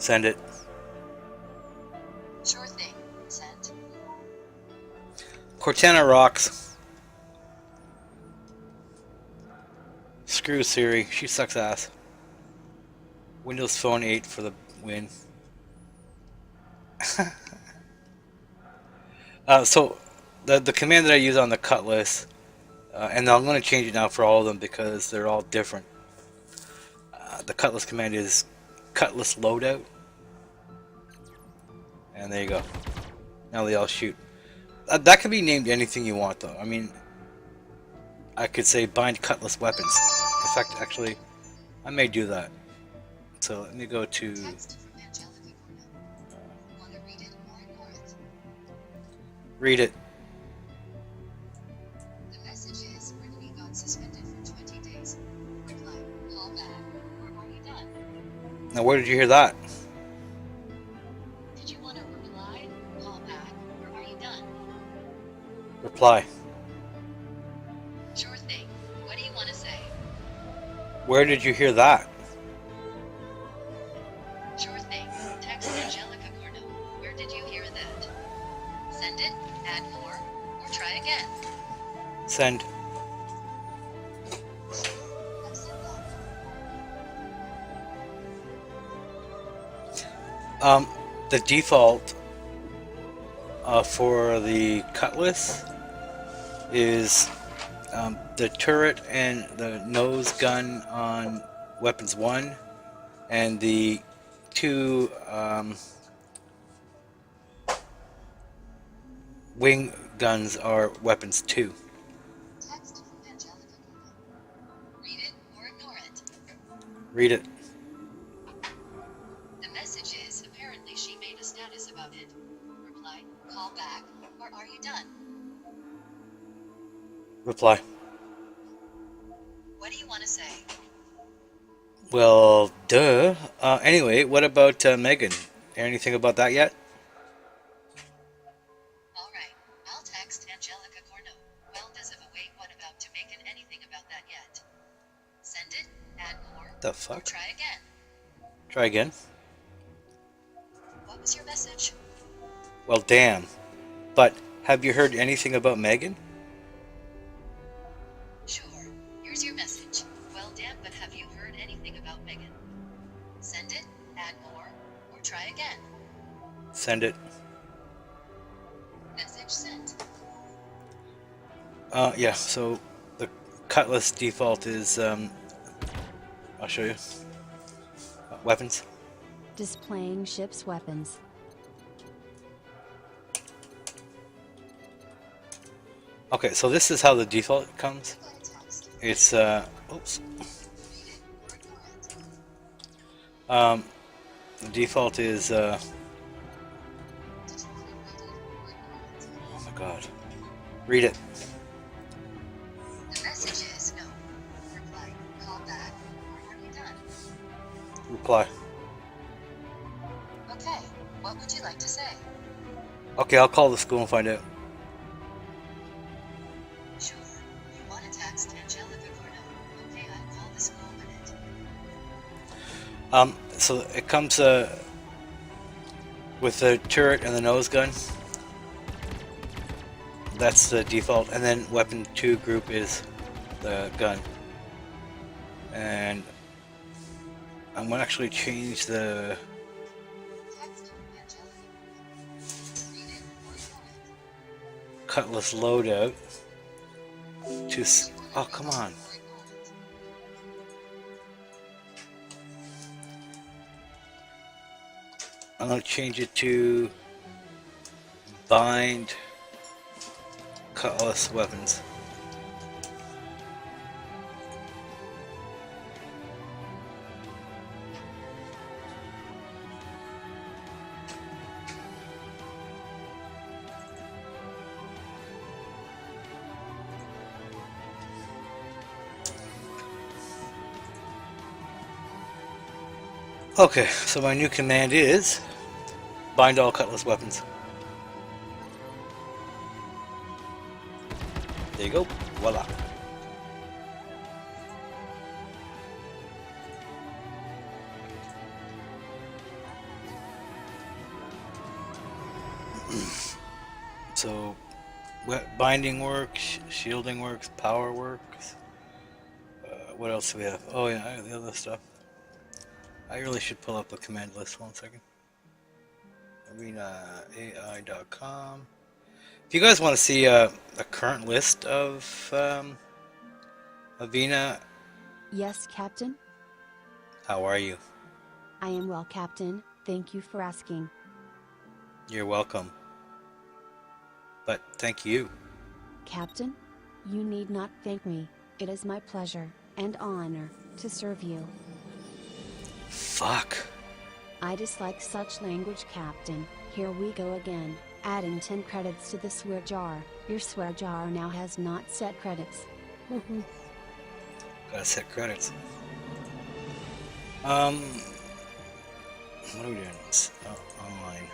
Send it. Sure thing. Sent. Cortana rocks. Screw Siri. She sucks ass. Windows Phone 8 for the win. So the command that I use on the Cutlass, and I'm going to change it now for all of them because they're all different. The Cutlass command is Cutlass loadout. And there you go. Now they all shoot. That can be named anything you want, though. I mean, I could say bind Cutlass weapons. In fact, actually, I may do that. So let me go to... read it. The message is, Brittany got suspended for 20 days. Reply, call back, or are you done? Now, where did you hear that? Did you want to reply, call back, or are you done? Reply. Sure thing. What do you want to say? Where did you hear that? Sure thing. Text Angelica Cornell. Where did you hear that? Send it, add more, or try again. Send. The default for the Cutlass is the turret and the nose gun on weapons 1 and the 2 wing guns are weapons 2. Text from Angelica Cornell. Read it or ignore it. Read it. The message is, apparently she made a status about it. Reply, call back, or are you done? Reply. What do you want to say? Well, duh. Anyway, what about Megan? Hear anything about that yet? Alright, I'll text Angelica Cornell. Well, does of await what about to make anything about that yet? Send it, add more, The or fuck? try again. Try again. What was your message? Well, damn. But have you heard anything about Megan? Sure. Here's your message. Well, damn, but have you heard anything about Megan? Send it, add more, or try again. Send it. Message sent. Yeah, so the Cutlass default is, I'll show you. Weapons. Displaying ship's weapons. Okay, so this is how the default comes. It's, oops. The default is, oh my god. Read it. The message is no. Reply, call back, or are you done? Reply. Okay, what would you like to say? Okay, I'll call the school and find out. Sure. You want to text Angelica Cornell. Okay, I'll call the school minute. So it comes, with the turret and the nose gun. That's the default, and then weapon 2 group is the gun. And I'm gonna actually change the Text Angelica. Read it or ignore it. Cutlass loadout to oh, come on. I'm gonna change it to bind Cutlass weapons. Okay, so my new command is bind all Cutlass weapons. There you go. Voila. So, binding works, shielding works, power works. What else do we have? Oh yeah, the other stuff. I really should pull up a command list. 1 second. AVINA-AI.com. If you guys want to see a current list of Avina, Yes, Captain? how are you? I am well, Captain. Thank you for asking. You're welcome. But thank you. Captain, you need not thank me. It is my pleasure and honor to serve you. Fuck. I dislike such language, Captain. Here we go again, adding 10 credits to the swear jar. Your swear jar now has not set credits. Gotta set credits. What are we doing? Online.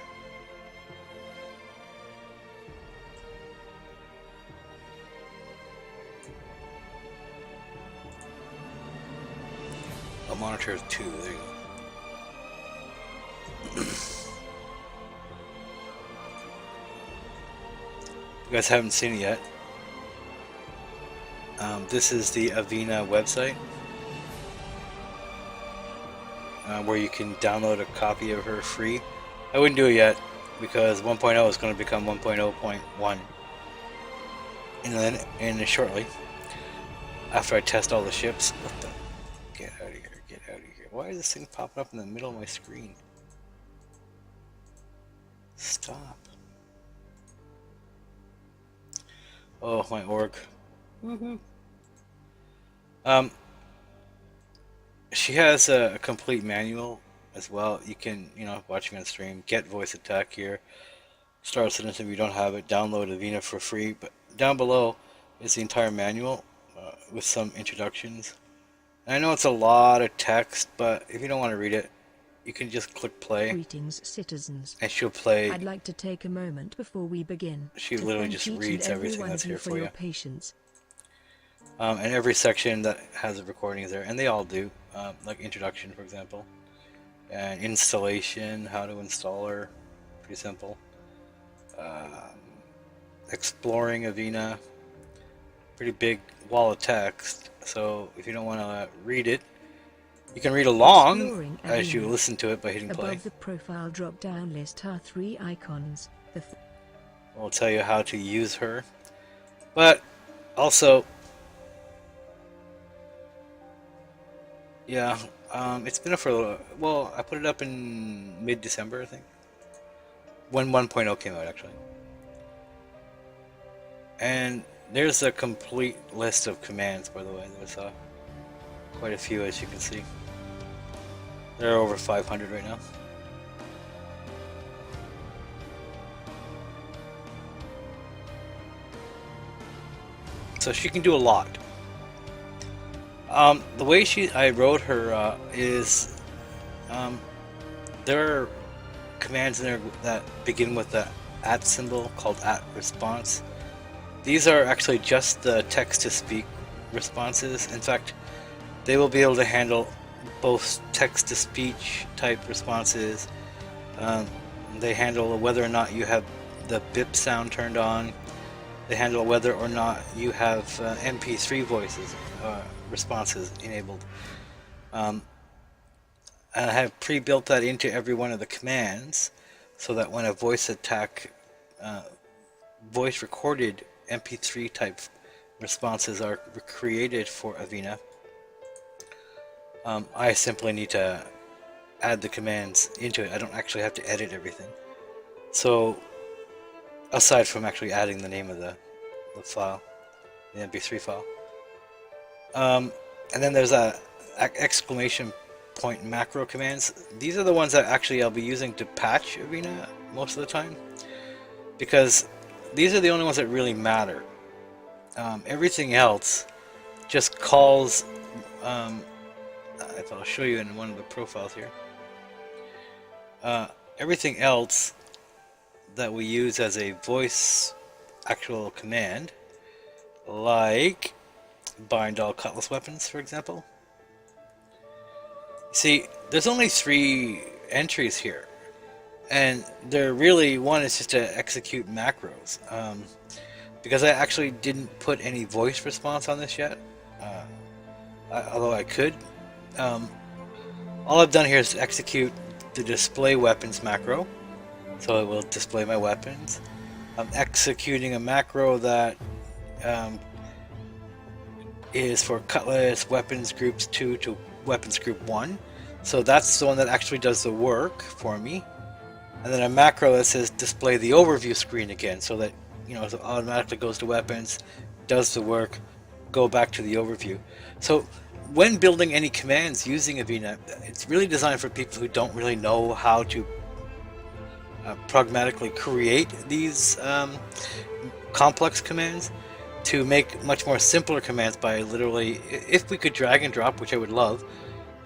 A monitor 2, there you go. You guys haven't seen it yet. This is the Avina website, where you can download a copy of her free. I wouldn't do it yet because 1.0 is going to become 1.0.1 in shortly, after I test all the ships. What the? Get out of here! Get out of here! Why is this thing popping up in the middle of my screen? Stop! Oh, my org. Woohoo! She has a complete manual as well. You can, watching on stream, get voice attack here. Start a sentence if you don't have it. Download Avina for free. But down below is the entire manual with some introductions. And I know it's a lot of text, but if you don't want to read it, you can just click play. Greetings, citizens. And she'll play. I'd like to take a moment before we begin. She literally just reads everything that's here for you. Patience. And every section that has a recording is there, and they all do. Like introduction, for example, and installation, how to install her, pretty simple. Exploring Avina, pretty big wall of text. So if you don't want to read it, you can read along as you listen to it by hitting play. Above the profile drop-down list are 3 icons. We'll tell you how to use her, but also. Yeah, it's been up for a little. Well, I put it up in mid-December, I think, when 1.0 came out, actually. And there's a complete list of commands, by the way. There's quite a few, as you can see. There are over 500 right now. So she can do a lot. The way I wrote her is there are commands in there that begin with the @ symbol called @response. These are actually just the text-to-speak responses. In fact, they will be able to handle both text-to-speech type responses. They handle whether or not you have the bip sound turned on. They handle whether or not you have MP3 voices responses enabled. And I have pre-built that into every one of the commands, so that when a voice attack, voice recorded MP3 type responses are created for Avina, I simply need to add the commands into it. I don't actually have to edit everything. So, aside from actually adding the name of the file, the MP3 file. And then there's a exclamation point macro commands. These are the ones that actually I'll be using to patch Avina most of the time, because these are the only ones that really matter. Everything else just calls, I'll show you in one of the profiles here. Everything else that we use as a voice actual command, like bind all cutlass weapons, for example. See, there's only 3 entries here, And there really one is just to execute macros. Because I actually didn't put any voice response on this yet, although I could. All I've done here is execute the display weapons macro, so it will display my weapons. I'm executing a macro that is for Cutlass weapons groups 2 to weapons group 1, so that's the one that actually does the work for me. And then a macro that says display the overview screen again, so that it automatically goes to weapons, does the work, go back to the overview. So when building any commands using Avina, it's really designed for people who don't really know how to pragmatically create these complex commands, to make much more simpler commands by literally, if we could drag and drop, which I would love,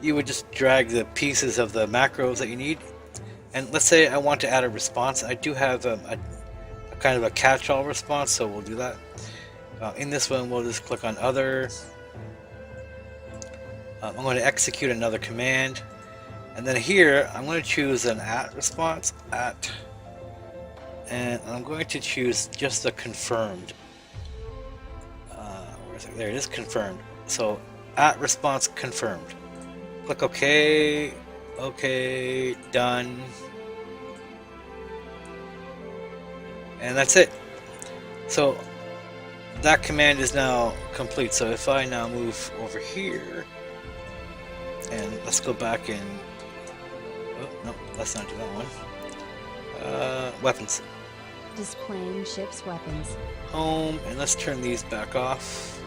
you would just drag the pieces of the macros that you need. And let's say I want to add a response. I do have a kind of a catch-all response, so we'll do that. In this one, we'll just click on Other. I'm going to execute another command. And then here, I'm going to choose an response, and I'm going to choose just the confirmed. Where is it? There it is, confirmed. So, response confirmed. Click OK. OK, done. And that's it. So that command is now complete. So if I now move over here, and let's go back and, oh no, let's not do that one. Weapons. Displaying ship's weapons. Home, and let's turn these back off.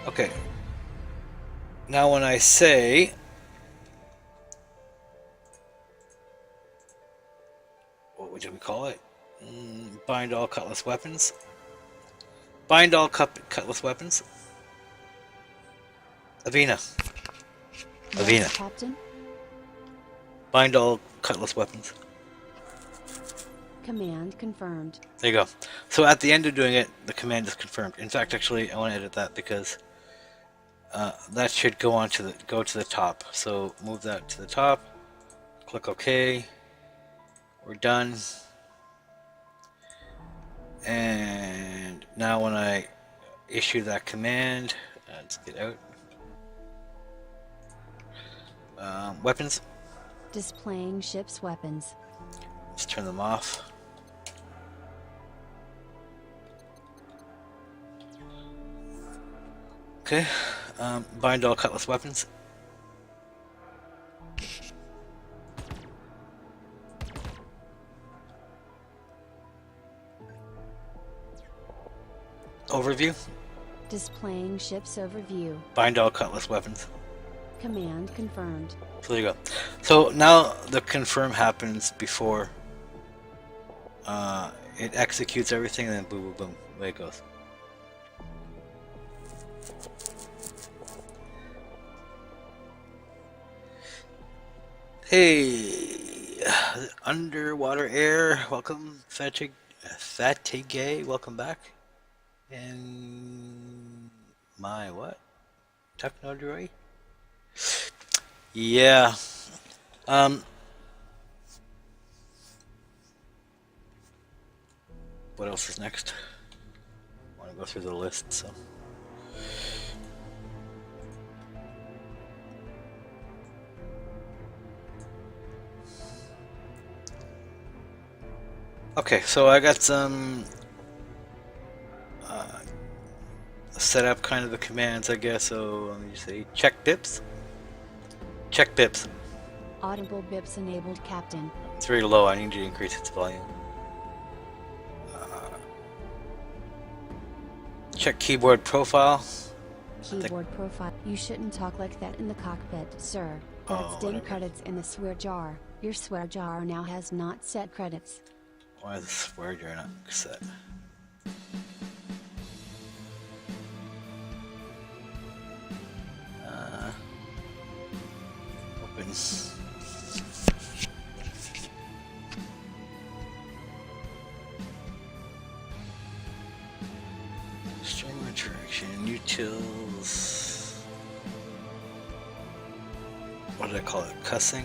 Okay. Now when I say what do we call it? Bind all cutlass weapons. Bind all cutlass weapons. Avina. Avina. Yes, Captain. Bind all cutlass weapons. Command confirmed. There you go. So at the end of doing it, the command is confirmed. In fact, actually, I want to edit that because that should go to the top. So move that to the top. Click OK. We're done. And now when I issue that command, let's get out. Weapons. Displaying ship's weapons. Let's turn them off. Okay. Bind all cutlass weapons. Overview. Displaying ship's overview. Bind all cutlass weapons. Command confirmed. So there you go. So now the confirm happens before it executes everything, and then boom, boom, boom, away it goes. Hey, underwater air, welcome. Fatigue, welcome back. And my what? Techno droid? Yeah. What else is next? I want to go through the list, so. Okay, so I got some set up kind of the commands, I guess. So let me say check bips. Check bips. Audible bips enabled, Captain. It's very low. I need to increase its volume. Check keyboard profile. Keyboard profile. You shouldn't talk like that in the cockpit, sir. That's ding whatever. credits in the swear jar. Your swear jar now has not set credits. Why is the swear jar not set? Open. Stream interaction, utils. what did I call it? Cussing?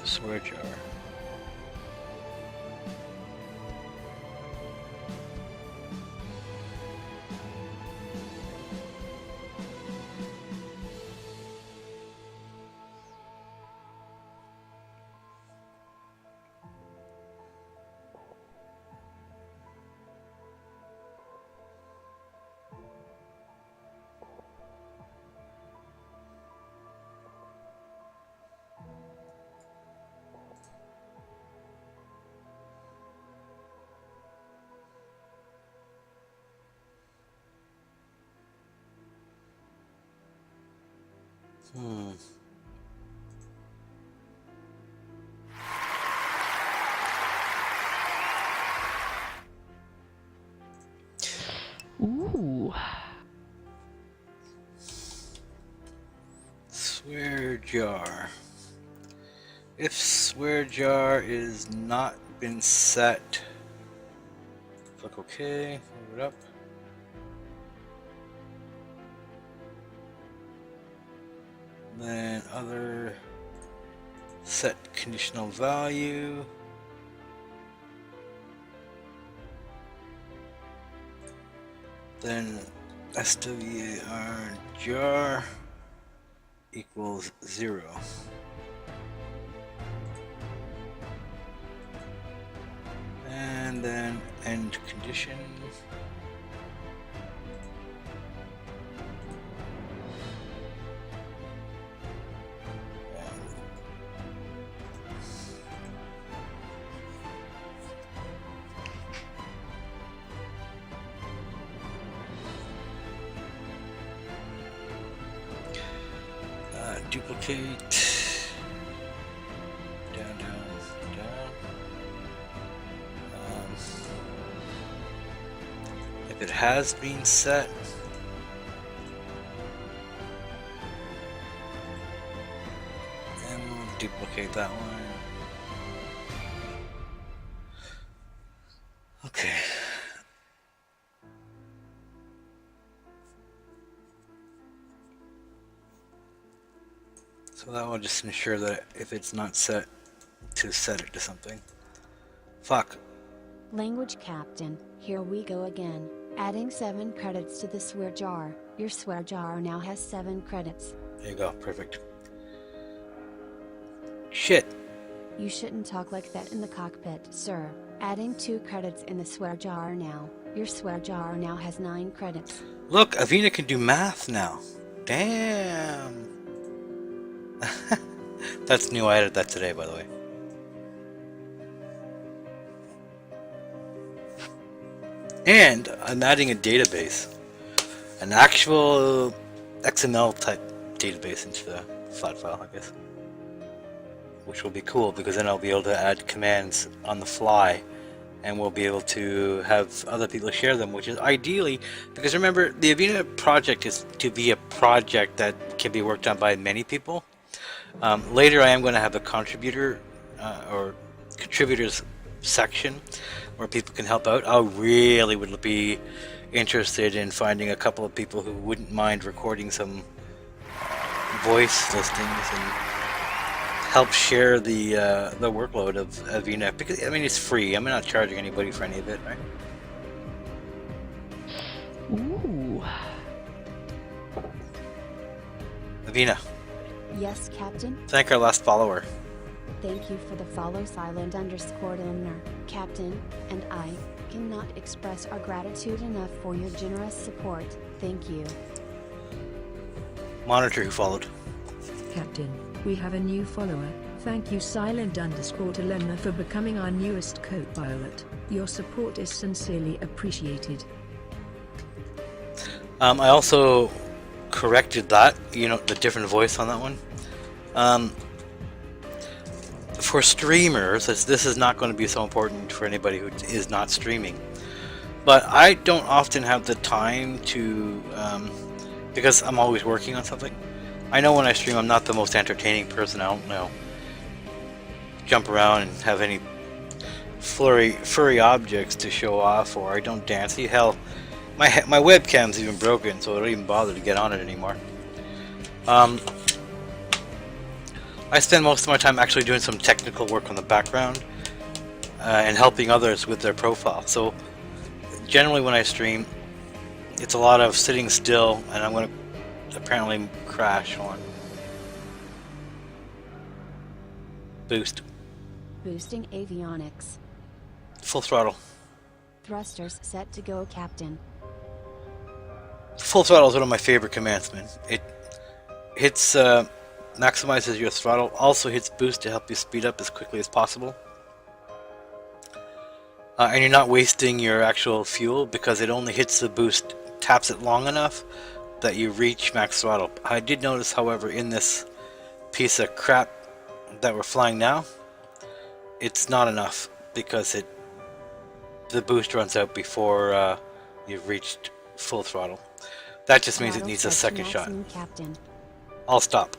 Swear jar. Ooh. Swear jar. If swear jar is not been set, click OK, move it up. Then other, set conditional value. Then SWR jar equals 0. And then end condition. Duplicate, down, down, down. If it has been set, and we'll duplicate that one. Okay. So that will just ensure that if it's not set, to set it to something. Fuck. Language Captain, here we go again, adding 7 credits to the swear jar. Your swear jar now has 7 credits. There you go, perfect. Shit. You shouldn't talk like that in the cockpit, sir. Adding 2 credits in the swear jar now. Your swear jar now has 9 credits. Look, Avina can do math now. Damn. That's new, I added that today, by the way. And I'm adding a database. An actual XML type database into the flat file, I guess. Which will be cool, because then I'll be able to add commands on the fly. And we'll be able to have other people share them, which is ideally, because remember, the Avina project is to be a project that can be worked on by many people. Later I am going to have a contributor or contributors section where people can help out. I really would be interested in finding a couple of people who wouldn't mind recording some voice listings and help share the workload of Avina, because I mean it's free. I'm not charging anybody for any of it, right? Ooh. Avina, Yes, Captain? thank our last follower. Thank you for the follow silent_learner, Captain, and I cannot express our gratitude enough for your generous support. Thank you. Monitor who followed. Captain, we have a new follower. Thank you silent_learner for becoming our newest co-pilot. Your support is sincerely appreciated. I also corrected that, you know, the different voice on that one. For streamers, this is not going to be so important for anybody who is not streaming. But I don't often have the time to, because I'm always working on something. I know when I stream I'm not the most entertaining person. I don't know, jump around and have any furry objects to show off, or I don't dance. Hell, my webcam's even broken, so I don't even bother to get on it anymore. Um, I spend most of my time actually doing some technical work on the background and helping others with their profile. So generally when I stream, it's a lot of sitting still, and I'm going to apparently crash on. Boost. Boosting avionics. Full throttle. Thrusters set to go, Captain. Full throttle is one of my favorite commands, man. It hits, maximizes your throttle, also hits boost to help you speed up as quickly as possible. And you're not wasting your actual fuel because it only hits the boost, taps it long enough that you reach max throttle. I did notice, however, in this piece of crap that we're flying now, it's not enough because the boost runs out before you've reached full throttle. That just means it needs a second shot. Captain. I'll stop.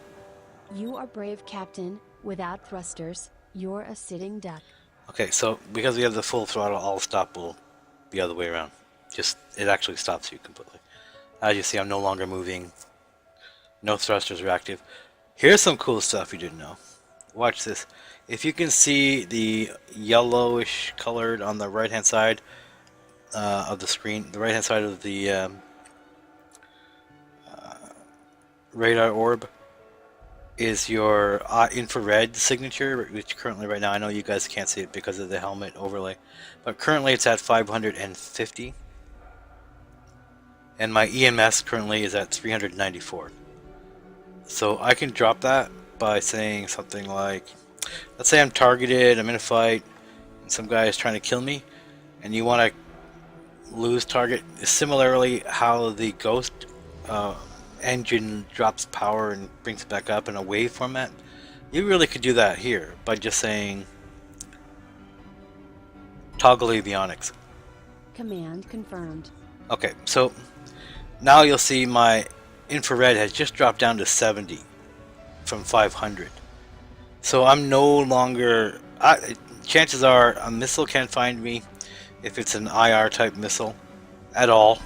You are brave, Captain. Without thrusters, you're a sitting duck. Okay, so because we have the full throttle, I'll stop will be the other way around. Just, it actually stops you completely. As you see, I'm no longer moving. No thrusters are active. Here's some cool stuff you didn't know. Watch this. If you can see the yellowish colored on the right hand side of the screen, the right hand side of the radar orb is your infrared signature, which currently right now, I know you guys can't see it because of the helmet overlay, but currently it's at 550, and my EMS currently is at 394. So I can drop that by saying something like, let's say I'm targeted, I'm in a fight, and some guy is trying to kill me, and you want to lose target. Similarly, how the Ghost engine drops power and brings it back up in a wave format, you really could do that here by just saying toggle avionics. Command confirmed. Okay, so now you'll see my infrared has just dropped down to 70 from 500. So I'm no longer, chances are a missile can't find me if it's an IR type missile at all.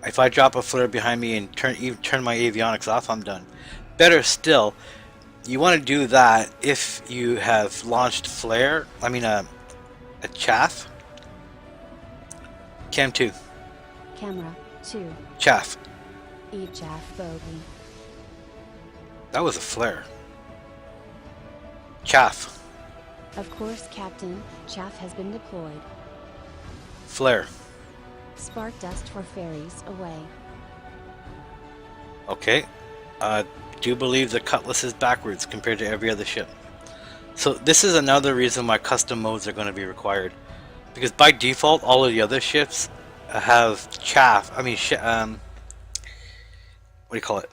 If I drop a flare behind me and turn my avionics off, I'm done. Better still, you want to do that if you have launched flare, a chaff. Cam 2. Camera 2. Chaff. E-chaff bogey. That was a flare. Chaff. Of course, Captain. Chaff has been deployed. Flare. Spark dust for ferries away. Okay. Do believe the Cutlass is backwards compared to every other ship. So this is another reason why custom modes are going to be required. Because by default, all of the other ships have chaff. What do you call it?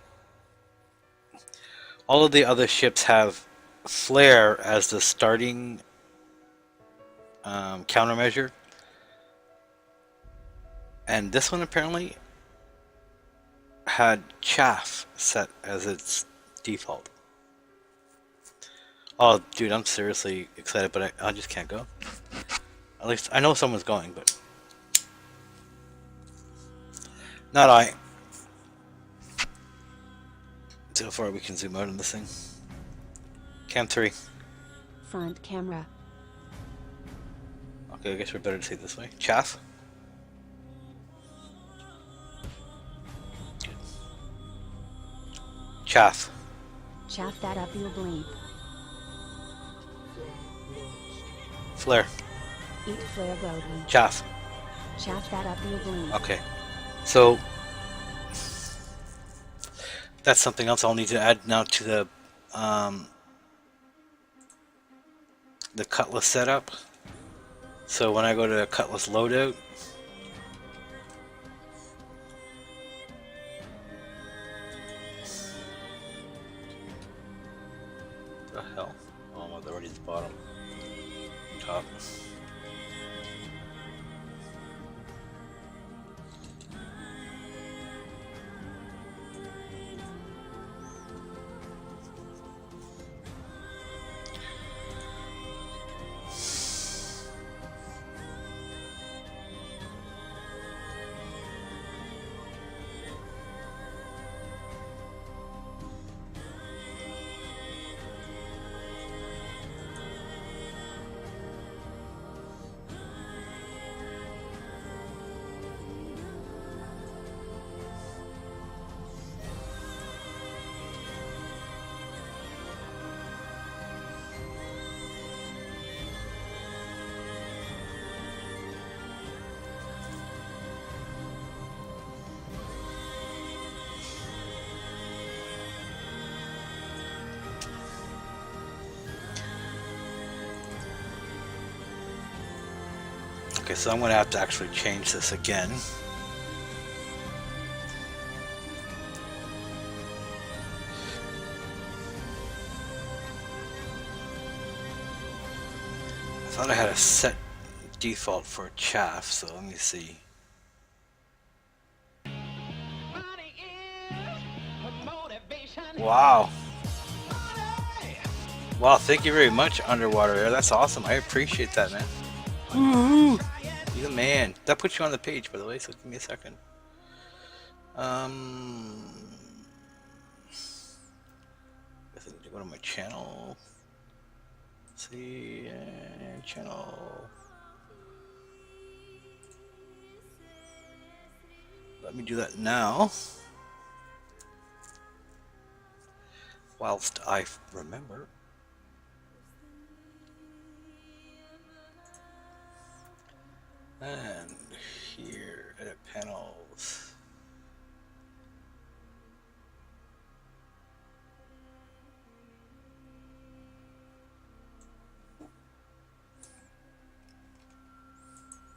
All of the other ships have flare as the starting countermeasure. And this one apparently had chaff set as its default. Oh, dude, I'm seriously excited, but I just can't go. At least I know someone's going, but not I. See how far we can zoom out on this thing. Cam 3. Front camera. Okay, I guess we're better to see it this way. Chaff. Good. Chaff. Chaff that up your bleep. Flare. Eat flare bogey. Chaff. Chaff that up your bleep. Okay. So that's something else I'll need to add now to the Cutlass setup. So when I go to Cutlass loadout, the hell? Oh, well, they're already at the bottom. Top. Okay, so I'm gonna have to actually change this again. I thought I had a set default for chaff, so let me see. Wow. Wow, thank you very much, Underwater Air. That's awesome. I appreciate that, man. Woohoo! You're the man. That puts you on the page, by the way, so give me a second. I guess I need to go to my channel. See, channel. Let me do that now. Whilst I remember. And here, edit panels.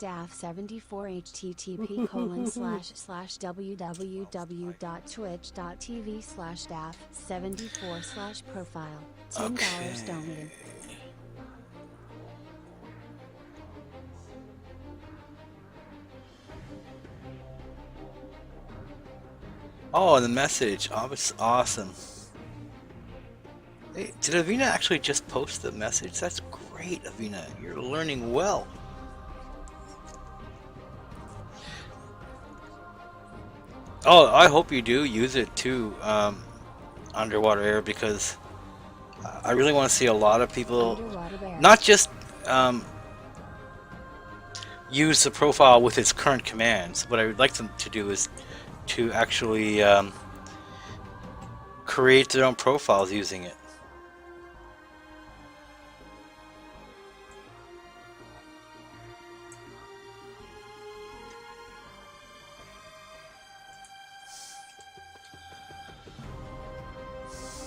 DAF 74 http://www.twitch.tv/DAF 74/profile $10 donated. Oh, the message. Oh, it's awesome. Hey, did Avina actually just post the message? That's great, Avina. You're learning well. Oh, I hope you do use it too, Underwater Air, because I really want to see a lot of people not just use the profile with its current commands. What I would like them to do is to actually create their own profiles using it.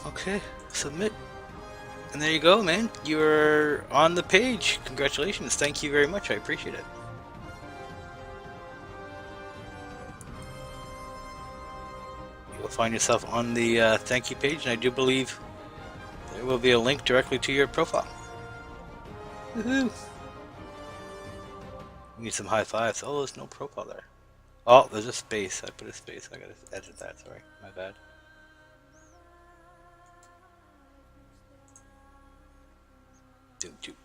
Okay, submit. And there you go, man. You're on the page. Congratulations. Thank you very much. I appreciate it. You'll find yourself on the thank you page, and I do believe there will be a link directly to your profile. Woohoo! You need some high fives. Oh, there's no profile there. Oh, there's a space. I put a space. I gotta edit that. Sorry, my bad. Doop doop.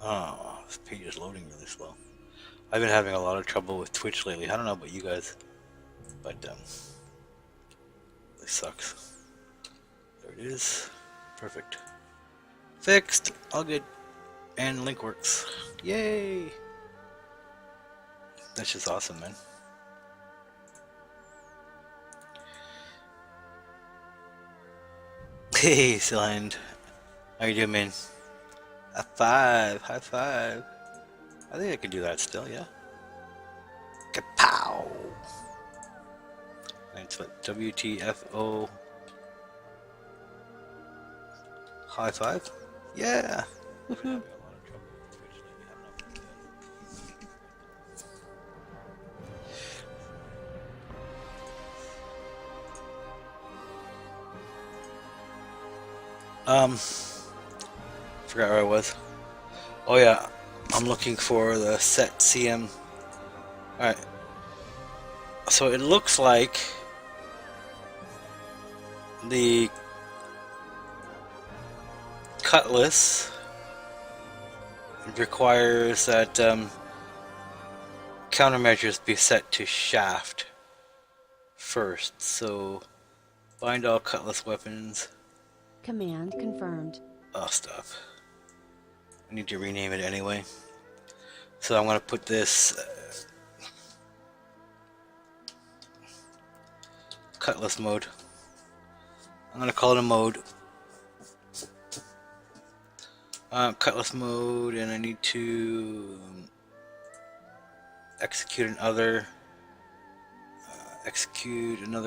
Oh, this page is loading really slow. I've been having a lot of trouble with Twitch lately. I don't know about you guys, but it sucks. There it is. Perfect. Fixed. All good. And link works. Yay! That's just awesome, man. Hey, Silend. How you doing, man? High five. High five. I think I can do that still, yeah. Kapow! That's what WTFO. High five? Yeah! Woohoo! Forgot where I was. Oh yeah, I'm looking for the set CM. Alright. So it looks like the Cutlass requires that countermeasures be set to shaft first. So bind all Cutlass weapons. Command confirmed. Oh, stop. I need to rename it anyway. So I'm going to put this Cutlass mode. I'm going to call it a mode. Cutlass mode, and I need to execute another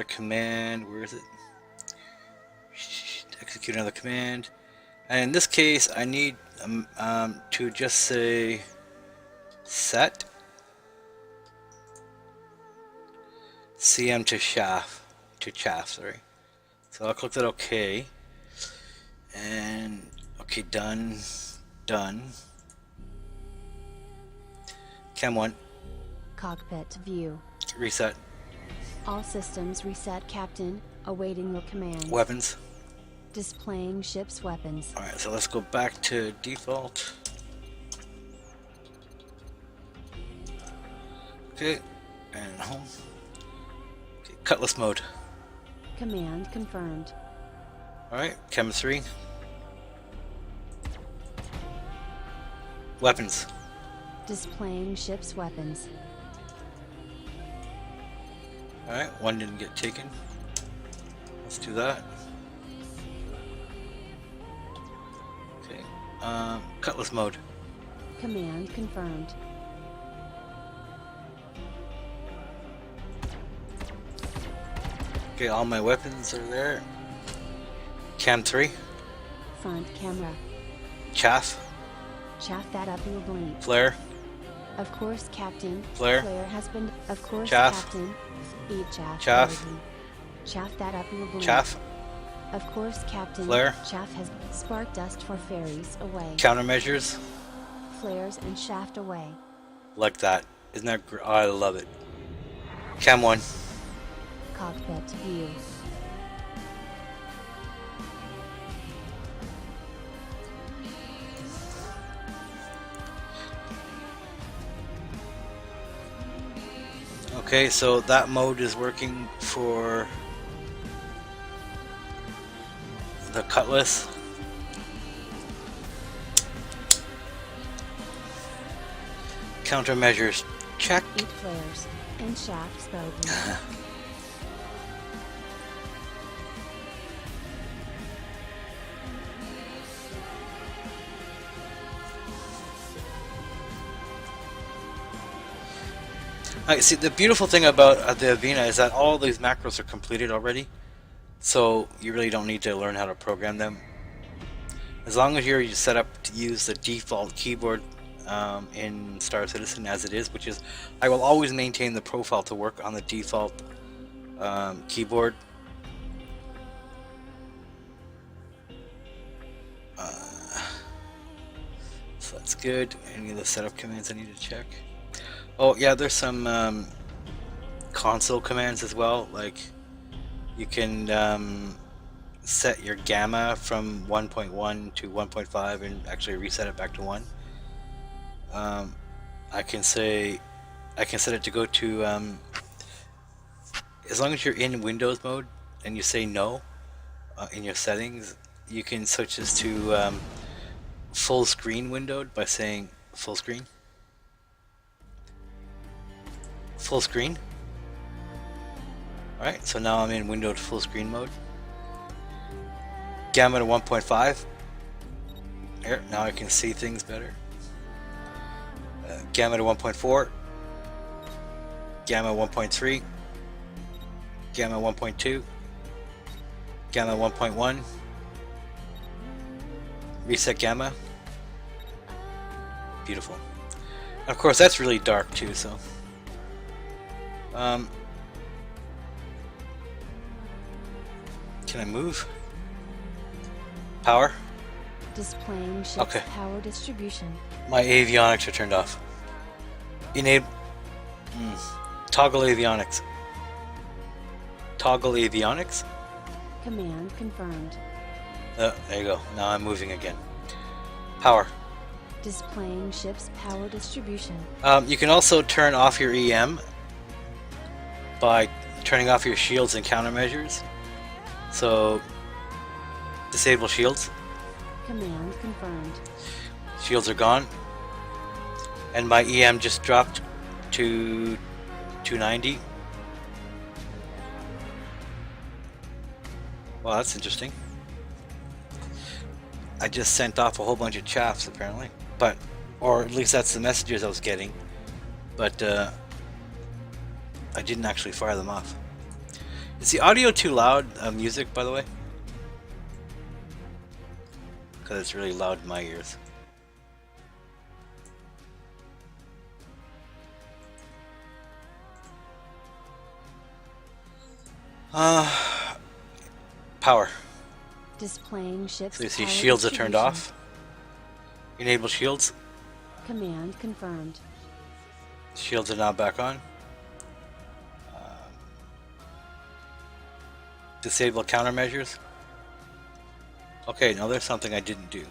command. Where is it? Execute another command, and in this case I need to just say set CM to chaff, sorry. So I'll click that OK, and okay, done. Cam 1, Cockpit view. reset. All systems reset, Captain. Awaiting your command. Weapons. Displaying ship's weapons. Alright, so let's go back to default. Okay, and home. Okay, cutlass mode. Command confirmed. Alright, Chem 3. Weapons. Displaying ship's weapons. Alright, one didn't get taken. Let's do that. Okay, cutlass mode. Command confirmed. Okay, all my weapons are there. Cam 3. Front camera. Chaff. Chaff that up your blink. Flare. Of course, Captain. Flare. Flare has been. Of course, Chaff. Captain. Eat chaff. Chaff. baby. Chaff that up your blink. Chaff. Of course, Captain. Flare. Chaff has spark dust for ferries away. Countermeasures. Flares and shaft away. Like that. Isn't that great? Oh, I love it. Cam 1. Cockpit view. Okay, so that mode is working for the Cutlass. Countermeasures, check. Eat flares and shafts bogey. See, the beautiful thing about the AVINA is that all these macros are completed already, so you really don't need to learn how to program them. As long as you're set up to use the default keyboard in Star Citizen as it is, which is, I will always maintain the profile to work on the default keyboard. So that's good. Any of the setup commands I need to check? Oh yeah, there's some console commands as well. Like you can set your gamma from 1.1 to 1.5 and actually reset it back to 1. I can set it to go to as long as you're in Windows mode and you say no in your settings, you can switch this to full screen windowed by saying full screen. Full screen. Alright, so now I'm in windowed full screen mode. Gamma to 1.5. Here, now I can see things better. Gamma to 1.4. Gamma 1.3. Gamma 1.2. Gamma 1.1. Reset gamma. Beautiful. Of course, that's really dark too, so. Can I move? Power? Displaying ship's Okay. power distribution. My avionics are turned off. Enable. Toggle avionics. Toggle avionics? Command confirmed. There you go. Now I'm moving again. Power. Displaying ship's power distribution. You can also turn off your EM by turning off your shields and countermeasures. So, disable shields. Command confirmed. Shields are gone. And my EM just dropped to 290. Well, that's interesting. I just sent off a whole bunch of chaffs apparently, but or at least that's the messages I was getting. But I didn't actually fire them off. Is the audio too loud? Music, by the way, because it's really loud in my ears. Power. Displaying ship's So you see power shields are turned distribution. off. Enable shields. Command confirmed. Shields are now back on. Disable countermeasures. Okay, now there's something I didn't do.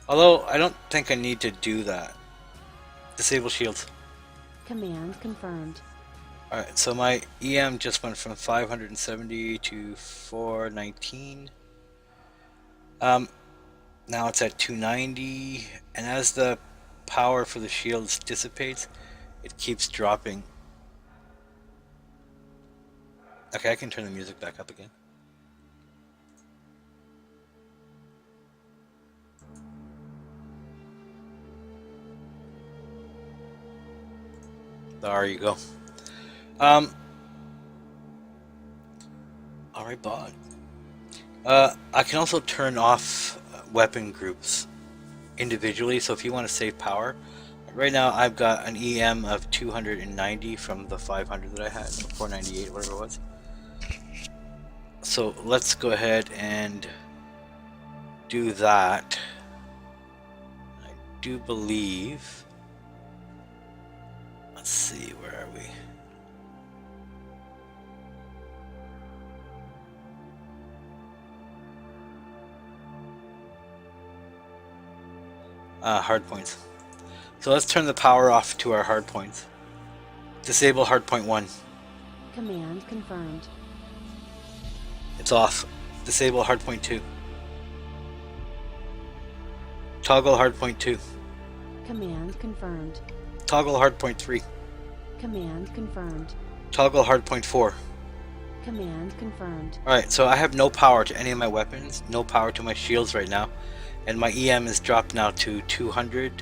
Although I don't think I need to do that. Disable shields. Command confirmed. Alright, so my EM just went from 570 to 419. Now it's at 290, and as the power for the shields dissipates, it keeps dropping. Okay, I can turn the music back up again. There you go. Alright, bot. I can also turn off weapon groups individually, so if you want to save power, right now I've got an EM of 290 from the 500 that I had, or 498, whatever it was. So let's go ahead and do that. I do believe, let's see, where are we? Hard points. So let's turn the power off to our hard points. Disable hard point 1. Command confirmed. It's off. Disable hard point 2. Toggle hard point 2. Command confirmed. Toggle hard point 3. Command confirmed. Toggle hard point 4. Command confirmed. Alright, so I have no power to any of my weapons, no power to my shields right now, and my EM is dropped now to 200,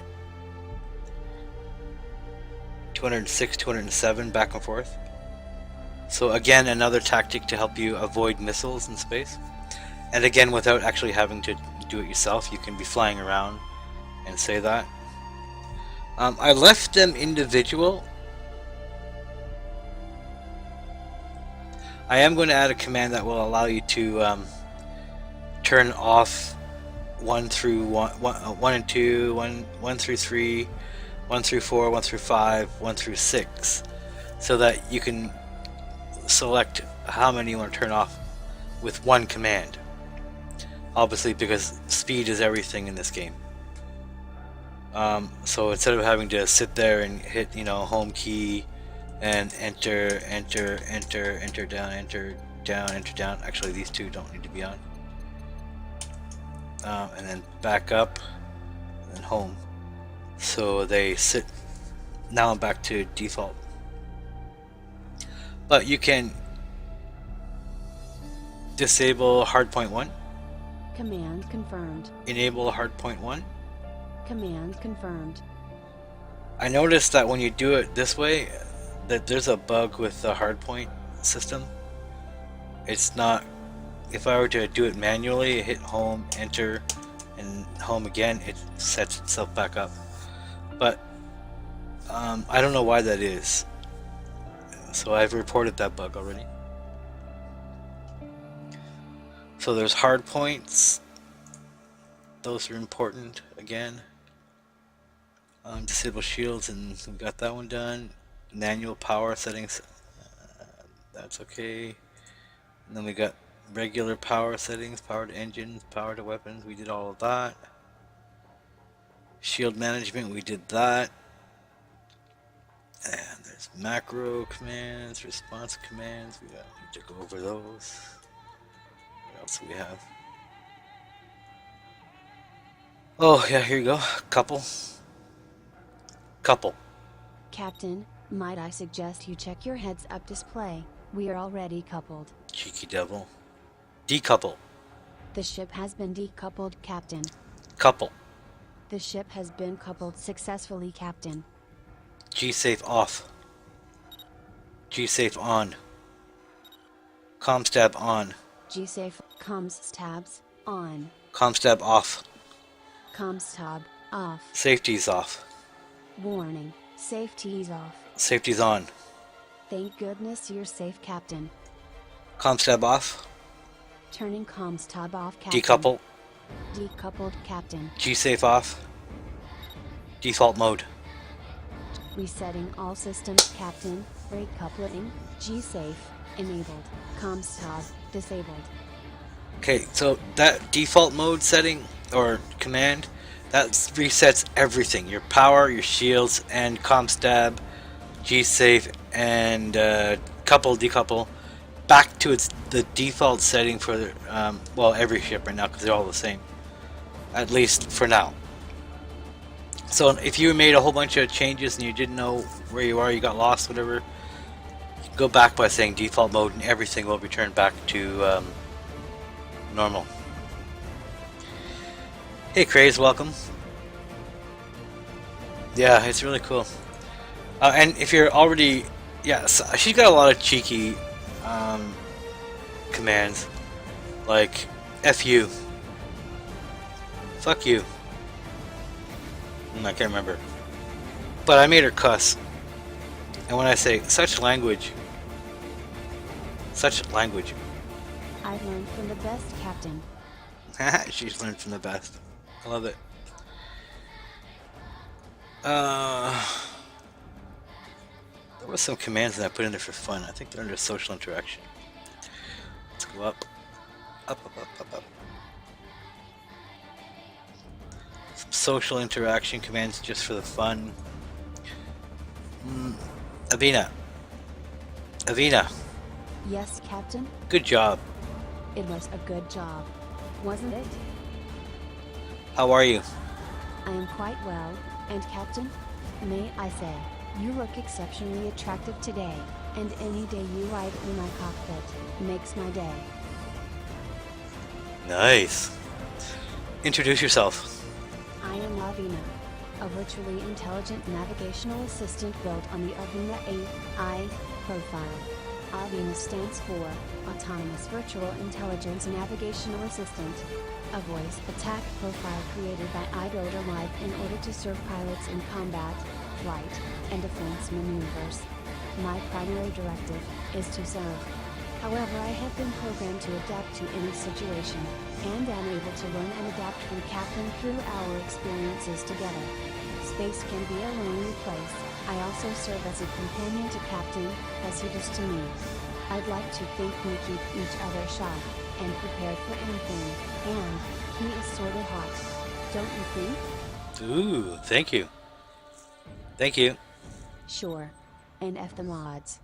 206, 207, back and forth. So again, another tactic to help you avoid missiles in space. And again, without actually having to do it yourself, you can be flying around and say that. I left them individual. I am going to add a command that will allow you to turn off 1 through 1 and 2, 1 through 3, 1 through 4, 1 through 5, 1 through 6, so that you can select how many you want to turn off with one command. Obviously, because speed is everything in this game. So instead of having to sit there and hit, home key and enter down, enter down. Actually, these two don't need to be on. And then back up, and then home. So they sit. Now I'm back to default. But you can disable hardpoint 1, Command confirmed. enable hardpoint 1. Command confirmed. I noticed that when you do it this way, that there's a bug with the hardpoint system. It's not, if I were to do it manually, hit home, enter, and home again, it sets itself back up. But I don't know why that is. So I've reported that bug already. So there's hard points. Those are important again. Disable shields, and we got that one done. Manual power settings. That's okay. And then we got regular power settings, power to engines, power to weapons. We did all of that. Shield management, we did that. And there's macro commands, response commands. We need to go over those. What else do we have? Oh yeah, here you go. Couple. Captain, might I suggest you check your heads-up display? We are already coupled. Cheeky devil. Decouple. The ship has been decoupled, Captain. Couple. The ship has been coupled successfully, Captain. G-safe off. G-safe on. Comstab on. G-safe, comms tabs, on. Comstab off. Comms tab, off. Safety's off. Warning, safety's off. Safety's on. Thank goodness you're safe, Captain. Comstab off. Turning comms tab off, Captain. Decouple. Decoupled, Captain. G-safe off. Default mode. Resetting all systems, Captain. Brake coupling, G-safe, enabled. Comms tab, disabled. Okay, so that default mode setting, or command, that resets everything. Your power, your shields, and comstab, G-safe, and couple, decouple, back to the default setting for, well, every ship right now, because they're all the same. At least for now. So if you made a whole bunch of changes and you didn't know where you are, you got lost, whatever, go back by saying default mode and everything will return back to normal. Hey Craze, welcome. Yeah, it's really cool. And if you're already, yeah, so she's got a lot of cheeky commands, like F you, fuck you. I can't remember. But I made her cuss. And when I say such language, I've learned from the best, Captain. she's learned from the best. I love it. There were some commands that I put in there for fun. I think they're under social interaction. Let's go up. Up, up, up, up, up. Some social interaction commands just for the fun. Avina. Avina. Yes, Captain? Good job. It was a good job, wasn't it? How are you? I am quite well, and Captain, may I say, you look exceptionally attractive today, and any day you ride in my cockpit makes my day. Nice. Introduce yourself. I am AVINA, a virtually intelligent navigational assistant built on the AVINA-AI profile. AVINA stands for Autonomous Virtual Intelligence Navigational Assistant, a voice attack profile created by iBuilder Live in order to serve pilots in combat, flight, and defense maneuvers. My primary directive is to serve. However, I have been programmed to adapt to any situation, and am able to learn and adapt from Captain through our experiences together. Space can be a lonely place. I also serve as a companion to Captain, as he does to me. I'd like to think we keep each other sharp, and prepared for anything, and he is sorta hot. Don't you think? Ooh, thank you. Thank you. Sure. And F the mods.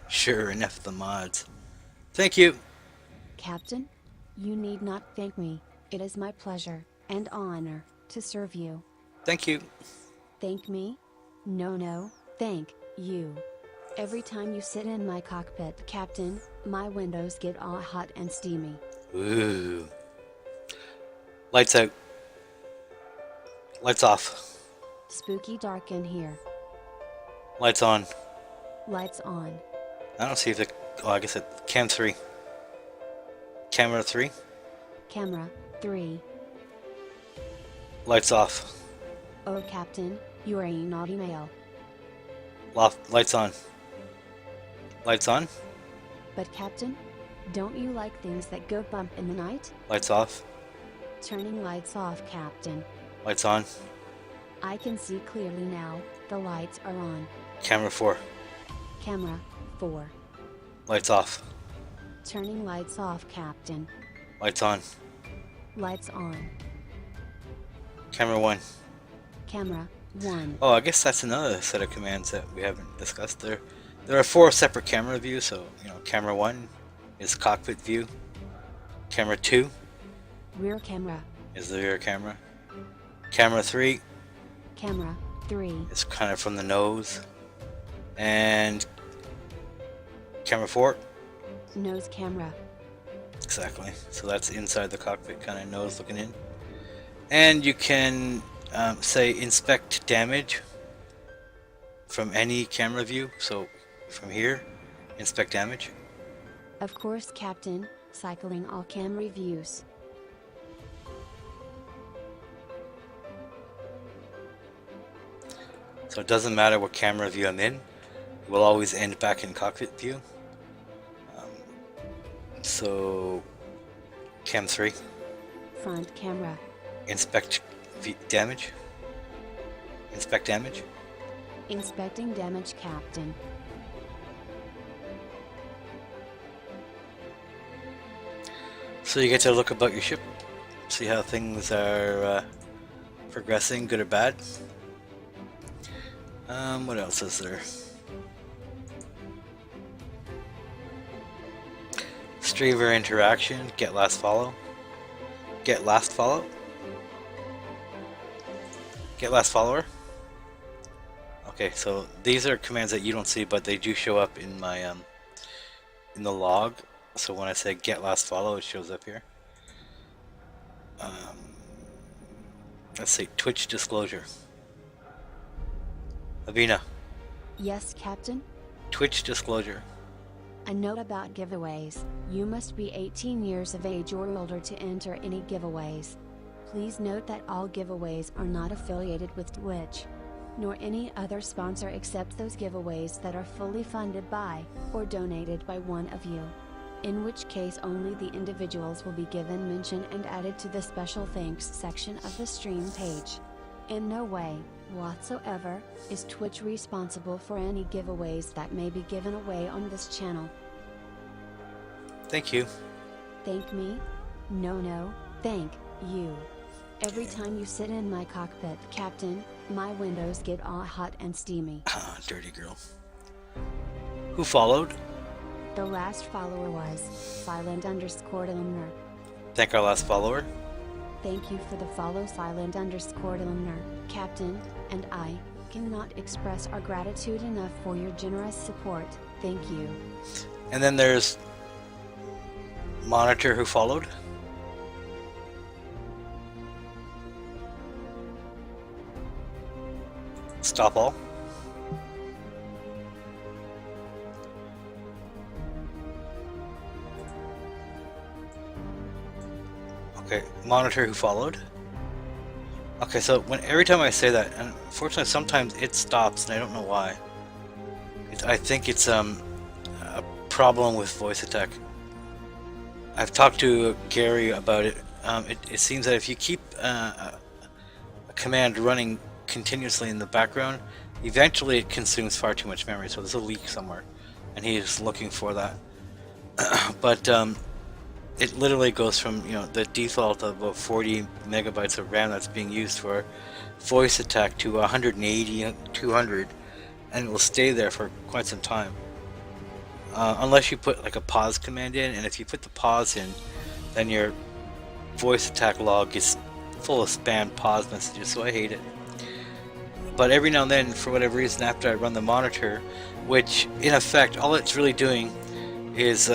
Sure, and F the mods. Thank you. Captain, you need not thank me. It is my pleasure and honor to serve you. Thank you. Thank me? No, thank you. Every time you sit in my cockpit, Captain, my windows get all hot and steamy. Ooh. Lights out. Lights off. Spooky dark in here. Lights on. Lights on. I don't see if the... Oh, I guess it... Cam 3. Camera 3. Camera 3. Lights off. Oh, Captain, you are a naughty male. Lights on. Lights on. But Captain, don't you like things that go bump in the night? Lights off. Turning lights off, Captain. Lights on. I can see clearly now, the lights are on. Camera 4. Camera 4. Lights off. Turning lights off, Captain. Lights on. Lights on. Camera 1. Camera 1. Oh, I guess that's another set of commands that we haven't discussed there. There are 4 separate camera views, so, camera 1 is cockpit view. Camera 2 Rear camera. is the rear camera. Camera 3 Camera 3. is kind of from the nose. And camera 4 Nose camera. Exactly. So that's inside the cockpit, kind of nose looking in. And you can say inspect damage from any camera view. So from here, inspect damage. Of course, Captain, cycling all camera views. So it doesn't matter what camera view I'm in, it will always end back in cockpit view. So cam 3, Front camera. inspect damage. Inspect damage. Inspecting damage, Captain. So you get to look about your ship, see how things are progressing, good or bad. What else is there? Streamer interaction, get last follow. Get last follow. Get last follower. Okay, so these are commands that you don't see, but they do show up in my in the log. So when I say get last follow, it shows up here. Let's see, Twitch disclosure. Avina, Yes, Captain? Twitch disclosure. A note about giveaways: you must be 18 years of age or older to enter any giveaways. Please note that all giveaways are not affiliated with Twitch, nor any other sponsor except those giveaways that are fully funded by, or donated by one of you. In which case only the individuals will be given mention and added to the special thanks section of the stream page. In no way, whatsoever, is Twitch responsible for any giveaways that may be given away on this channel. Thank you. Thank me? No, thank you. Every time you sit in my cockpit, Captain, my windows get all hot and steamy. Ah, dirty girl. Who followed? The last follower was silent_Ilmner. Thank our last follower. Thank you for the follow, silent_Ilmner, Captain, and I cannot express our gratitude enough for your generous support. Thank you. And then there's Monitor who followed. Stop all. Okay, Monitor who followed. Okay, so every time I say that, and unfortunately sometimes it stops and I don't know why. I think it's a problem with voice attack. I've talked to Gary about it. It seems that if you keep a command running continuously in the background, eventually it consumes far too much memory, so there's a leak somewhere and he's looking for that. But it literally goes from the default of about 40 megabytes of RAM that's being used for voice attack to 180, 200, and it will stay there for quite some time, unless you put like a pause command in. And if you put the pause in, then your voice attack log is full of spam pause messages, so I hate it. But every now and then, for whatever reason, after I run the monitor, which in effect all it's really doing is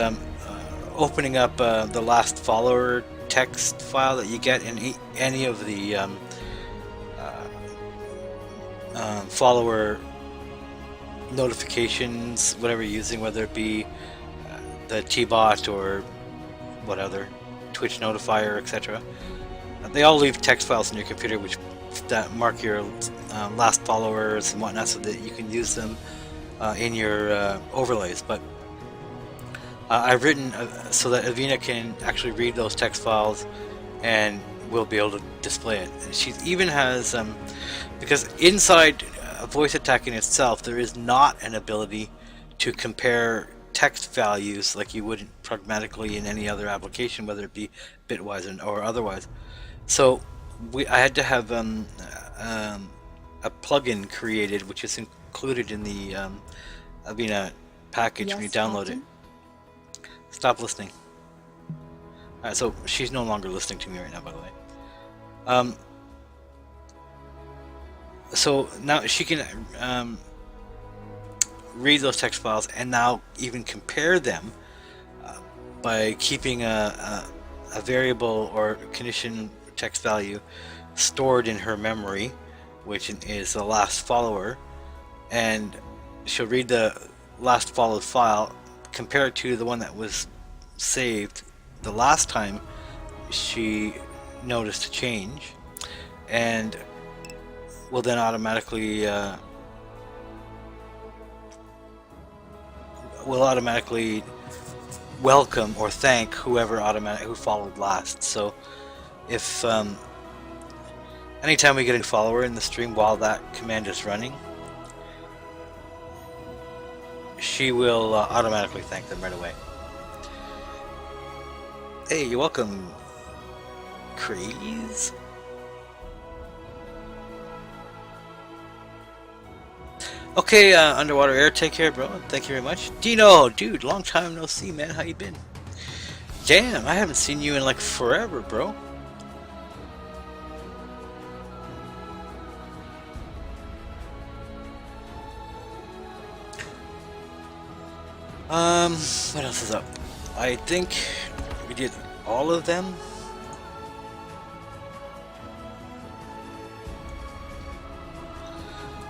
opening up the last follower text file that you get in any of the follower notifications, whatever you're using, whether it be the T-Bot or what other, Twitch notifier, etc. They all leave text files in your computer that mark your last followers and whatnot, so that you can use them in your overlays. But I've written so that Avina can actually read those text files and will be able to display it. And she even has, because inside voice attack in itself, there is not an ability to compare text values like you would pragmatically in any other application, whether it be bitwise or otherwise. So I had to have a plugin created, which is included in the Avina package when you download it. Stop listening. Alright, so she's no longer listening to me right now, by the way. So now she can read those text files and now even compare them by keeping a variable or condition text value stored in her memory, which is the last follower, and she'll read the last followed file, compare it to the one that was saved the last time she noticed a change, and will then automatically welcome or thank whoever who followed last. So if anytime we get a follower in the stream while that command is running, she will automatically thank them right away. Hey, you're welcome, Craze. Okay, Underwater Air, take care, bro. Thank you very much. Dino, dude, long time no see, man. How you been? Damn, I haven't seen you in like forever, bro. What else is up? I think we did all of them.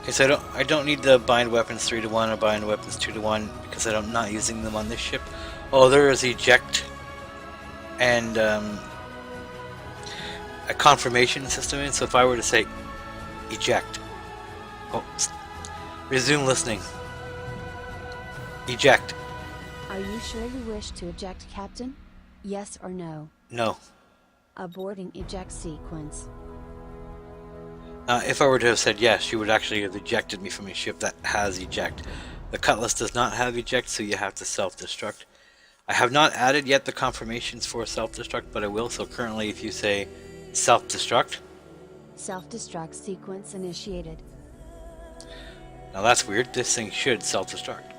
Okay, so I don't need the bind weapons 3-to-1 or bind weapons 2-to-1 because I'm not using them on this ship. Oh, there is eject and a confirmation system in. So if I were to say eject, resume listening, eject. Are you sure you wish to eject, Captain? Yes or no? No. Aborting eject sequence. If I were to have said yes, she would actually have ejected me from a ship that has eject. The Cutlass does not have eject, so you have to self-destruct. I have not added yet the confirmations for self-destruct, but I will. So currently, if you say self-destruct. Self-destruct sequence initiated. Now that's weird. This thing should self-destruct.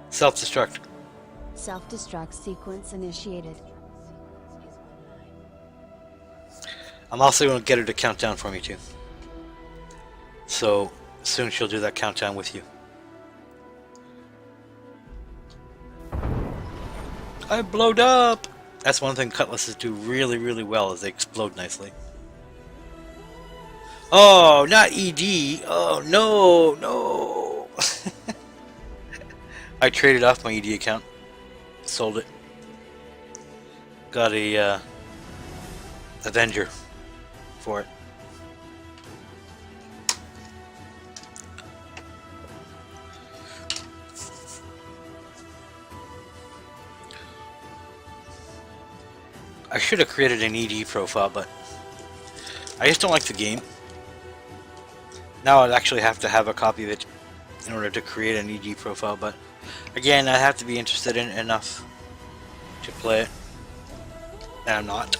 Self-destruct. Self-destruct sequence initiated. I'm also going to get her to count down for me too. So soon she'll do that countdown with you. I blowed up! That's one thing Cutlasses do really, really well, is they explode nicely. Oh, not ED! Oh, no, no! I traded off my ED account. Sold it. Got a Avenger for it. I should have created an ED profile, but I just don't like the game. Now I'd actually have to have a copy of it in order to create an ED profile, but again, I have to be interested in it enough to play it, and I'm not.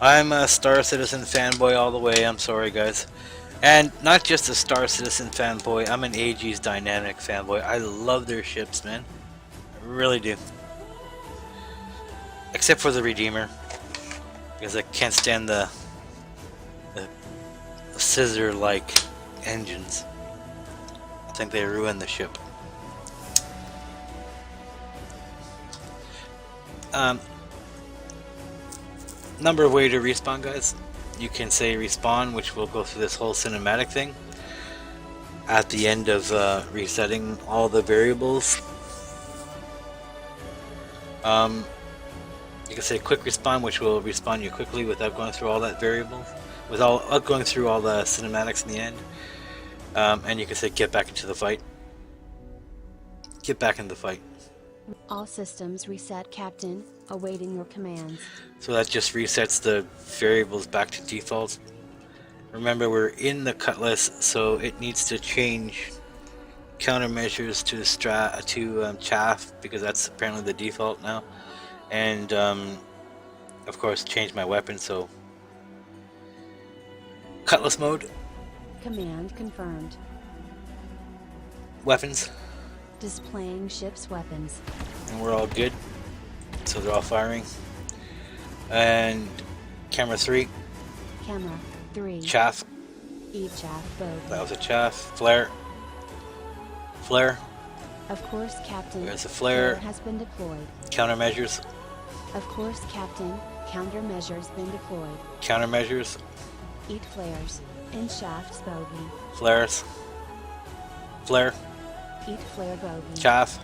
I'm a Star Citizen fanboy all the way, I'm sorry guys. And not just a Star Citizen fanboy, I'm an AG's Dynamic fanboy. I love their ships, man. I really do. Except for the Redeemer, because I can't stand the scissor-like engines. I think they ruin the ship. Number of ways to respawn, guys. You can say respawn, which will go through this whole cinematic thing at the end of resetting all the variables. You can say quick respawn, which will respawn you quickly without going through all that variables, without going through all the cinematics in the end. And you can say get back into the fight. Get back in the fight. All systems reset, Captain. Awaiting your commands. So that just resets the variables back to default. Remember, we're in the Cutlass, so it needs to change countermeasures to chaff, because that's apparently the default now. And of course, change my weapon, so Cutlass mode. Command confirmed. Weapons. Displaying ship's weapons. And we're all good. So they're all firing. And camera 3. Camera 3. Chaff. E-chaff both. That was a chaff. Flare. Flare. Of course, Captain. There's a flare. Has been deployed. Countermeasures. Of course, Captain. Countermeasures been deployed. Countermeasures. Eat flares. In shafts bogey. Flares. Flare. Eat flare bogey. Chaff.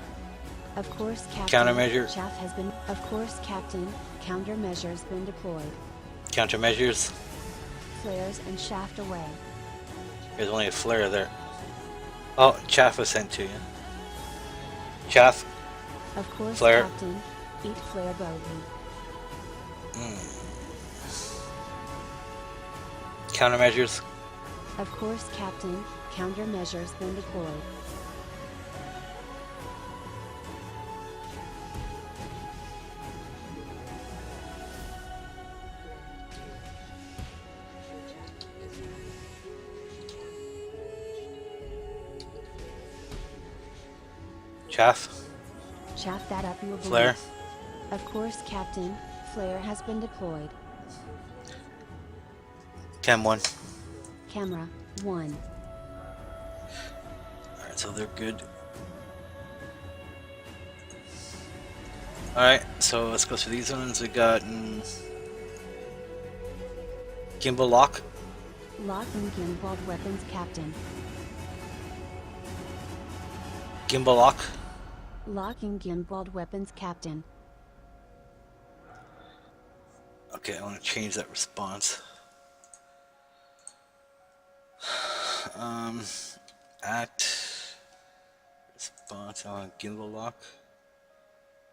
Of course, Captain. Countermeasure. Chaff has been. Of course, Captain. Countermeasures been deployed. Countermeasures. Flares and shaft away. There's only a flare there. Oh, chaff was sent to you. Chaff. Of course, Flare. Captain. Eat flare bogey. Countermeasures. Of course, Captain. Countermeasures been deployed. Chaff. Chaff that up your belief. Flare. Of course, Captain. Flare has been deployed. Chem 1. Camera 1. Alright, so they're good. Alright, so let's go through these ones. We got gimbal lock. Lock and gimbal weapons Captain. Gimbal lock. Locking gimbal weapons Captain. Okay, I want to change that response. At response on gimbal lock.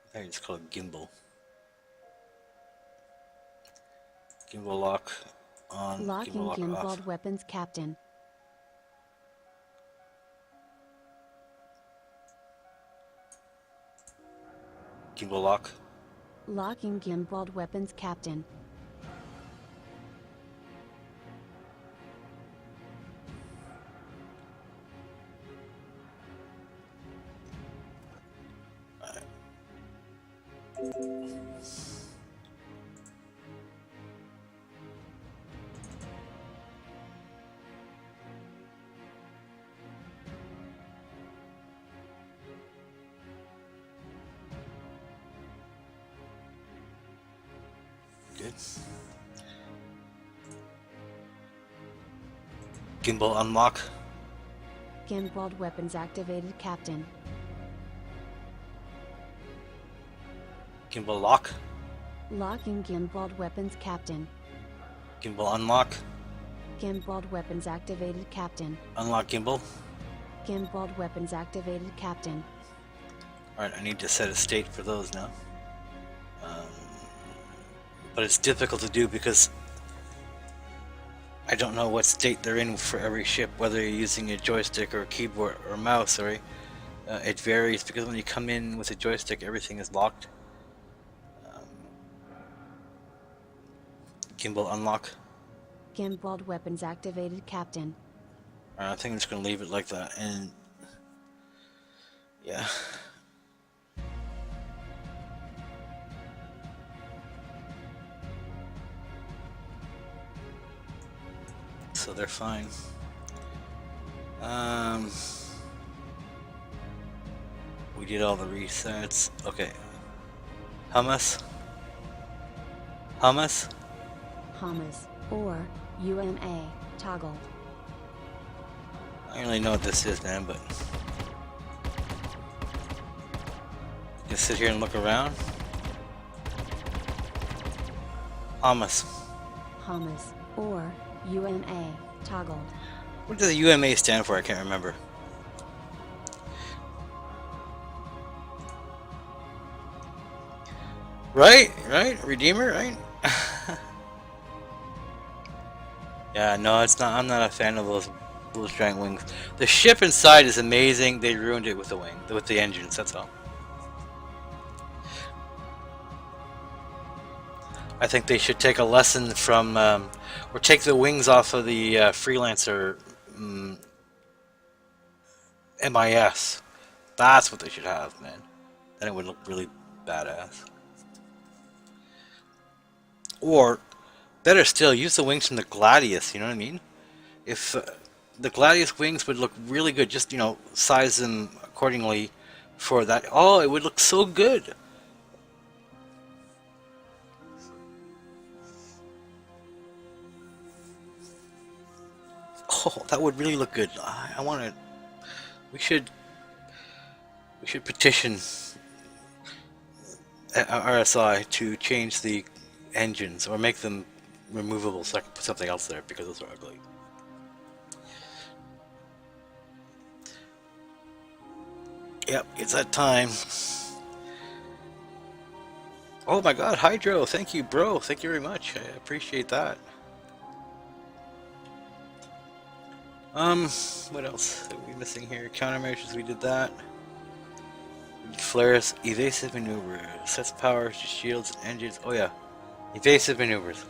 I think it's called gimbal. Gimbal lock on. Locking Gimbal lock gimbal off. weapons Captain. Gimbal lock. Locking gimbal weapons Captain. Good. Gimbal unlock. Gimbal weapons activated Captain. Gimbal lock. Locking gimbal weapons Captain. Gimbal unlock. Gimbal weapons activated Captain. Unlock gimbal. Gimbal weapons activated Captain. Alright, I need to set a state for those now. But it's difficult to do because I don't know what state they're in for every ship, whether you're using a joystick or a keyboard or a mouse, sorry. It varies because when you come in with a joystick, everything is locked. Gimbal unlock. Gimbal weapons activated Captain. I think I'm just going to leave it like that, and yeah. So they're fine. We did all the resets. Okay. Hummus. Hummus. Hummus or UMA toggled. I don't really know what this is, man, but just sit here and look around. Hummus. Hummus or UMA toggled. What does the UMA stand for? I can't remember. Right? Redeemer, right? Yeah, no, it's not. I'm not a fan of those giant wings. The ship inside is amazing. They ruined it with the with the engines. That's all. I think they should take a lesson from, or take the wings off of the Freelancer MIS. That's what they should have, man. Then it would look really badass. Or, better still, use the wings from the Gladius, you know what I mean? If the Gladius wings would look really good, just, you know, size them accordingly for that. Oh, it would look so good. Oh, that would really look good. I want to. We should petition RSI to change the engines or make them removable so I can put something else there because those are ugly. Yep, it's that time. Oh my god, Hydro, thank you, bro. Thank you very much. I appreciate that. What else are we missing here? Countermeasures, we did that. Flares, evasive maneuver, sets power to shields and engines. Oh yeah, evasive maneuvers.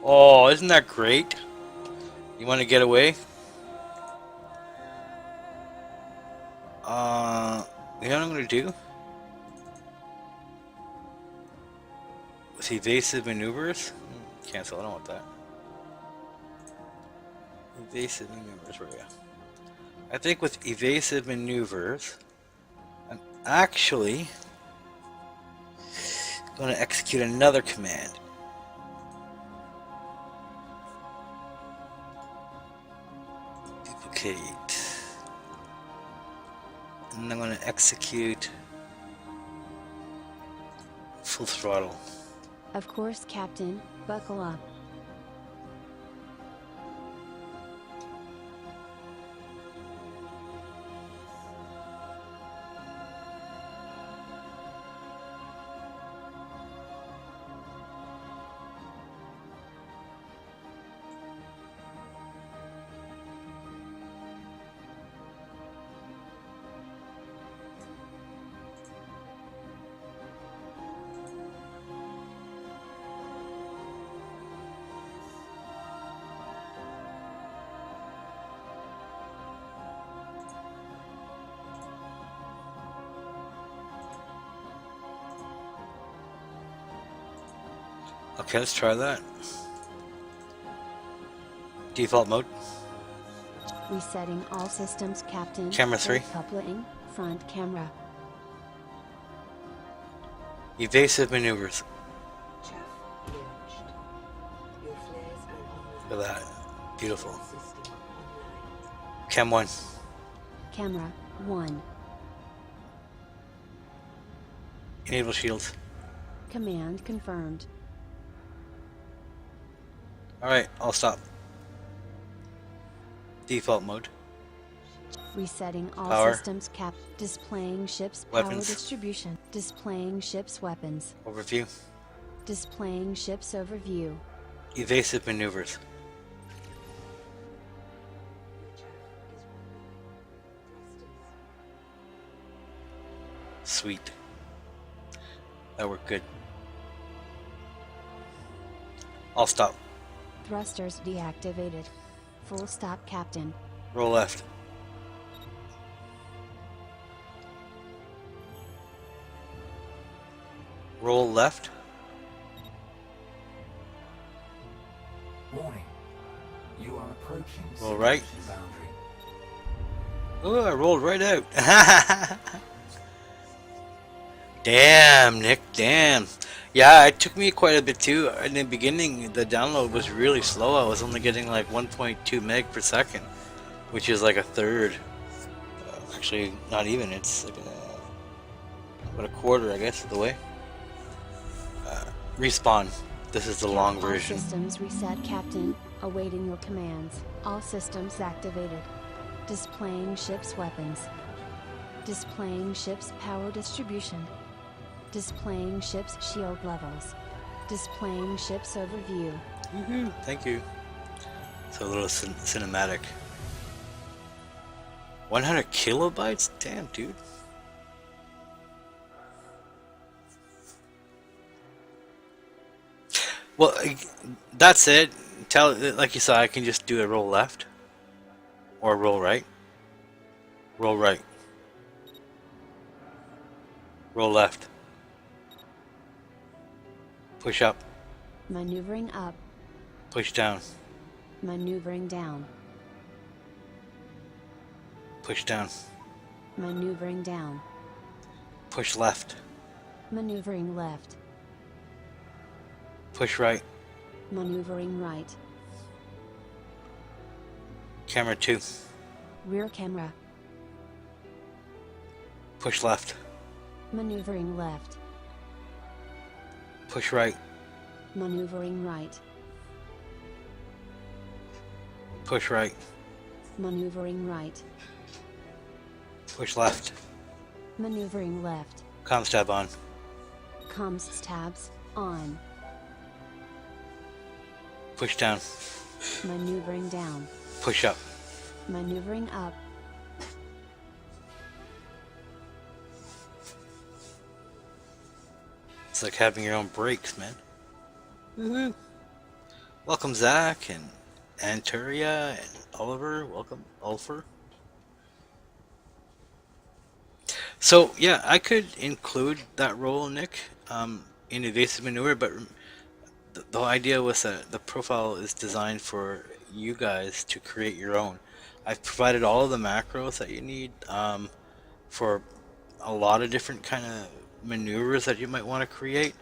Oh, isn't that great? You want to get away? You know what I'm gonna do? With evasive maneuvers? Cancel, I don't want that. Evasive maneuvers, where are we at? I think with evasive maneuvers, I'm actually going to execute another command. Duplicate. And I'm going to execute full throttle. Of course, Captain, buckle up. Okay, let's try that. Default mode. Resetting all systems, Captain. Camera 3. Coupling, front camera. Evasive maneuvers. Look at that. Beautiful. Cam 1. Camera 1. Enable shields. Command confirmed. Alright, I'll stop. Default mode. Resetting all Power. systems, displaying ship's Weapons. power distribution. Displaying ship's weapons. Overview. Displaying ship's overview. Evasive maneuvers. Sweet. That worked good. I'll stop. Thrusters deactivated. Full stop, Captain. Roll left. Roll left. Warning. You are approaching Roll right. simulation boundary. Oh, I rolled right out. Damn, Nick, damn. Yeah, it took me quite a bit too. In the beginning, the download was really slow. I was only getting like 1.2 meg per second, which is like a third. Actually, not even. It's like about a quarter, I guess, of the way. Respawn. This is the long version. All systems reset, Captain. Awaiting your commands. All systems activated. Displaying ship's weapons. Displaying ship's power distribution. Displaying ship's shield levels. Displaying ship's overview. Woohoo! Thank you. So a little cinematic. 100 kilobytes? Damn, dude. Well, that's it. Like you saw, I can just do a roll left. Or roll right. Roll right. Roll left. Push up. Maneuvering up. Push down. Maneuvering down. Push down. Maneuvering down. Push left. Maneuvering left. Push right. Maneuvering right. Camera 2. Rear camera. Push left. Maneuvering left. Push right. Maneuvering right. Push right. Maneuvering right. Push left. Maneuvering left. Comms tab on. Comms tabs on. Push down. Maneuvering down. Push up. Maneuvering up. It's like having your own brakes, man. Woohoo! Welcome, Zach and Anturia and Oliver. Welcome, Ulfer. So yeah, I could include that role, Nick, in evasive maneuver, but the idea was that the profile is designed for you guys to create your own. I've provided all of the macros that you need for a lot of different kind of maneuvers that you might want to create.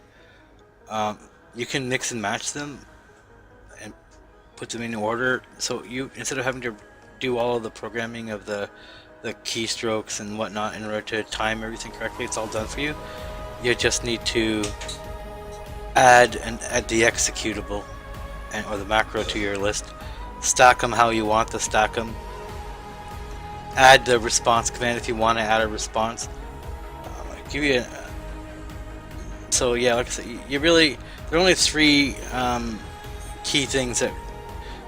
You can mix and match them and put them in order. So you, instead of having to do all of the programming of the keystrokes and whatnot in order to time everything correctly, it's all done for you. You just need to add the executable or the macro to your list, stack them how you want to stack them, add the response command if you want to add a response. Give you so yeah, like I said, you really, there are only 3 key things that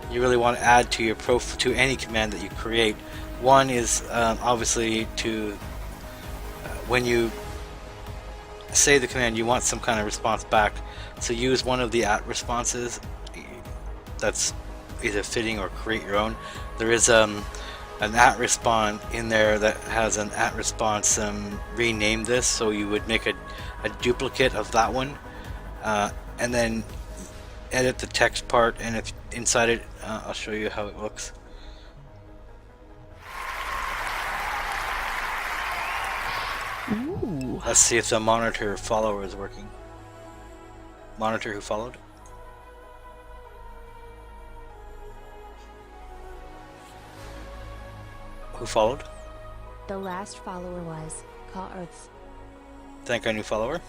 you really want to add to your to any command that you create. One is obviously to when you say the command, you want some kind of response back. So use one of the responses that's either fitting or create your own. There is an @response in there that has an @response rename this, so you would make a duplicate of that one and then edit the text part, and if inside it I'll show you how it looks. Ooh. Let's see if the monitor follower is working. Monitor who followed. Who followed? The last follower was Call Earths. Thank our new follower.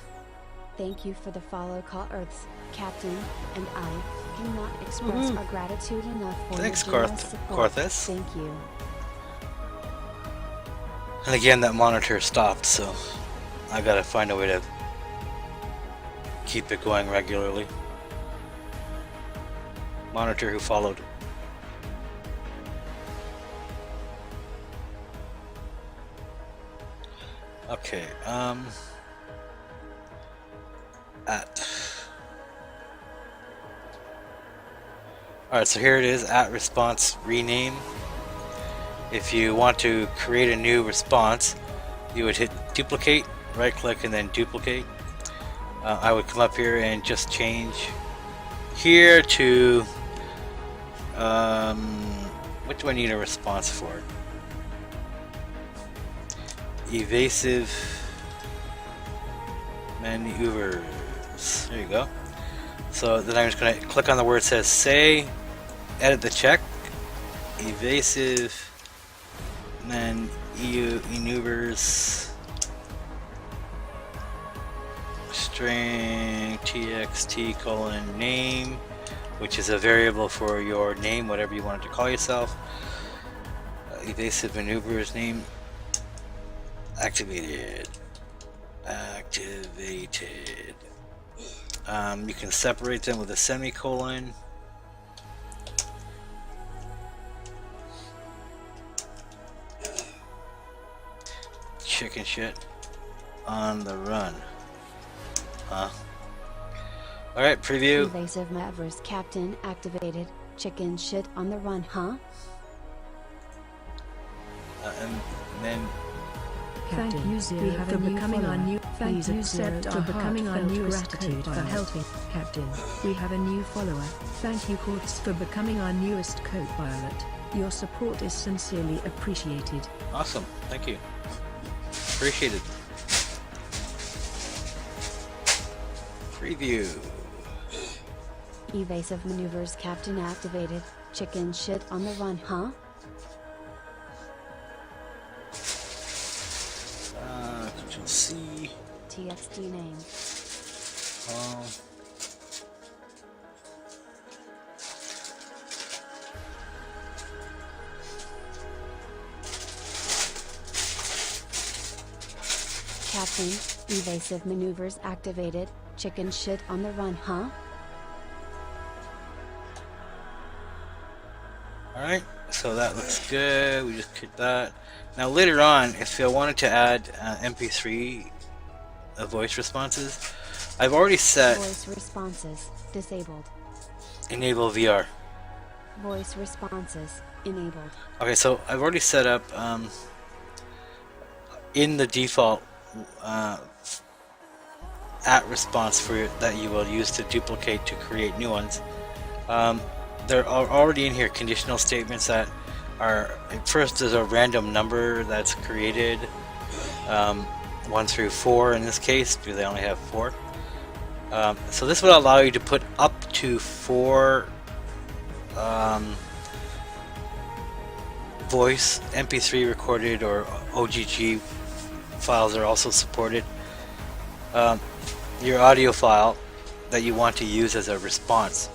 Thank you for the follow, Call Earths, Captain, and I cannot express our gratitude enough for Thanks, your generous support. Carthus. Thank you. And again, that monitor stopped, so I gotta find a way to keep it going regularly. Monitor who followed. Okay, Alright, so here it is, @response rename. If you want to create a new response, you would hit duplicate, right click, and then duplicate. I would come up here and just change here to what do I need a response for? Evasive maneuvers. There you go. So then I'm just going to click on the word that says say, edit the check, evasive maneuvers, string txt : name, which is a variable for your name, whatever you wanted to call yourself. Evasive maneuvers name activated. You can separate them with a semicolon. Chicken shit on the run. Huh? Alright, preview. Evasive maneuvers, Captain, activated. Chicken shit on the run, huh? And then Thank you, Zero, for becoming our new. Thank you, Zeb, for becoming our newest gratitude for helping. Captain, we have a new follower. Thank you, Quartz, for becoming our newest co-pilot. Your support is sincerely appreciated. Awesome. Thank you. Appreciate it. Preview. Evasive maneuvers captain activated. Chicken shit on the run, huh? Control C. TXT name. Captain, evasive maneuvers activated. Chicken shit on the run, huh? Alright, so that looks good. We just click that. Now later on, if I wanted to add MP3 voice responses, I've already set Voice responses, disabled. enable VR. Voice responses, enabled. Okay, so I've already set up in the default at response for that you will use to duplicate to create new ones. There are already in here conditional statements that are, first there's a random number that's created, 1 through 4 in this case, because they only have 4. So this will allow you to put up to 4 voice MP3 recorded or OGG files are also supported. Your audio file that you want to use as a response.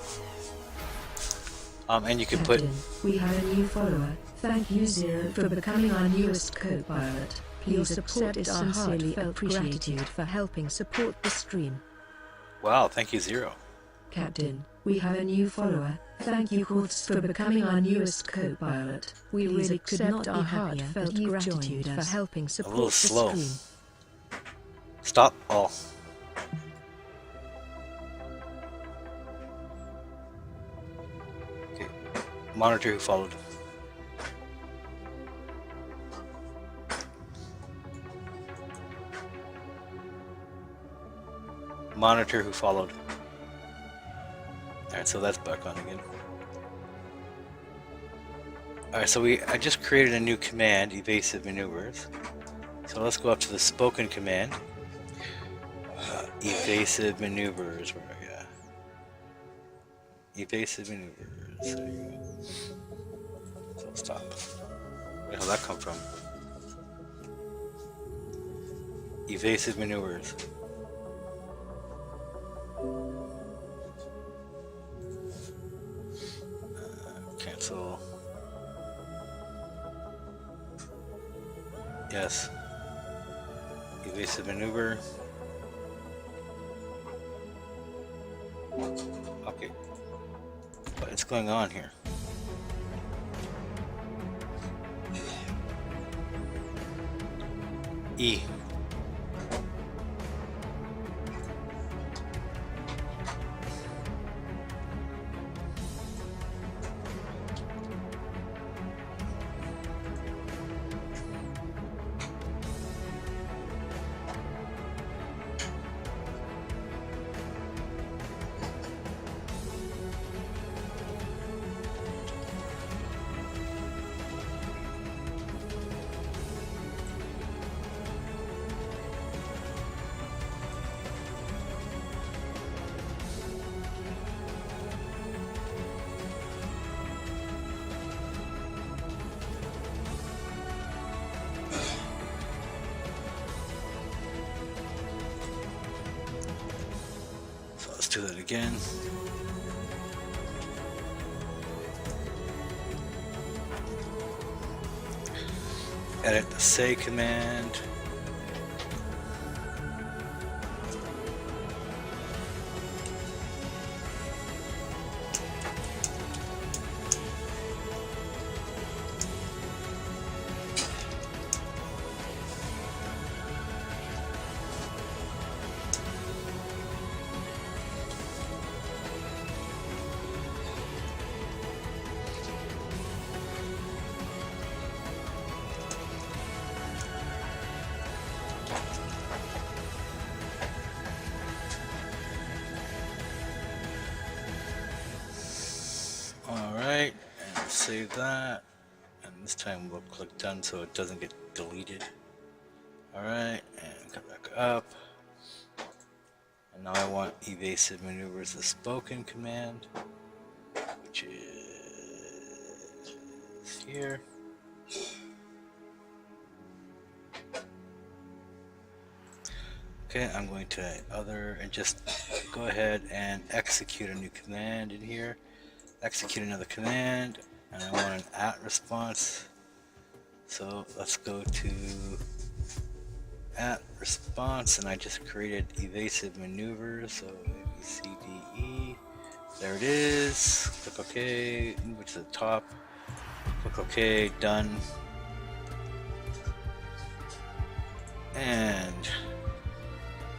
And you can put... Captain, we have a new follower. Thank you, Zero, for becoming our newest co-pilot. Your support is sincerely appreciated for helping support the stream. Wow, thank you, Zero. Captain, we have a new follower. Thank you, Quartz, for becoming our newest co-pilot. We really could not be happier that you've joined us for helping support the slow. stream. Stop all. Okay. Monitor who followed. Monitor who followed. Alright, so that's back on again. Alright, so I just created a new command, evasive maneuvers. So let's go up to the spoken command. Evasive maneuvers, where are you? Evasive maneuvers, there you go. So stop. Where did that come from? Evasive maneuvers. Cancel. Yes. Evasive maneuver. Okay. What is going on here? E. Let's do that again. Edit the say command. Alright, and save that. This time we'll click done so it doesn't get deleted. Alright, and come back up. And now I want evasive maneuvers, the spoken command, which is here. Okay, I'm going to other and just go ahead and execute a new command in here. Execute another command, and I want an @ response. So let's go to @ response, and I just created evasive maneuvers. So ABCDE. There it is. Click OK. Move it to the top. Click OK. Done. And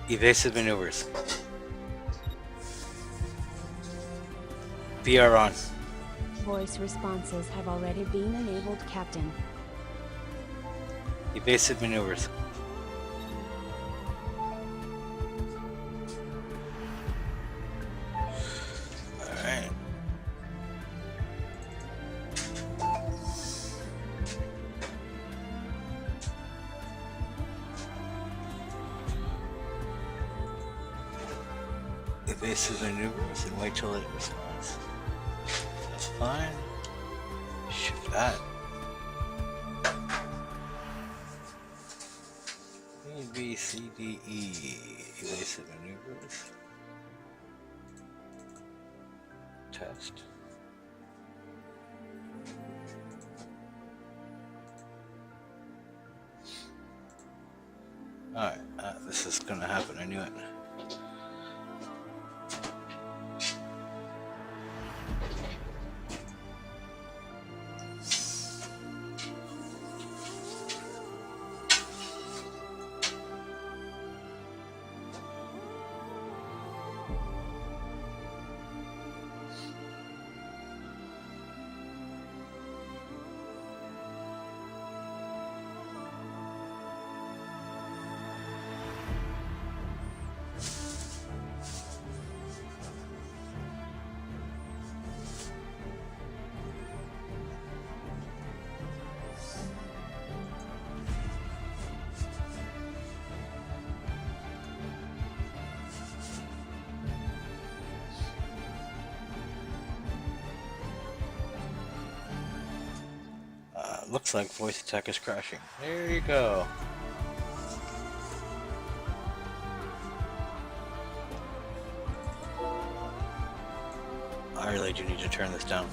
evasive maneuvers. VR on. Voice responses have already been enabled, Captain. Evasive maneuvers. Alright. Evasive maneuvers and wait till it responds. That's fine. Shift that. A, B, C, D, E. Evasive maneuvers. Test. Alright, this is gonna happen, I knew it. Looks like voice attack is crashing. There you go. I really do need to turn this down.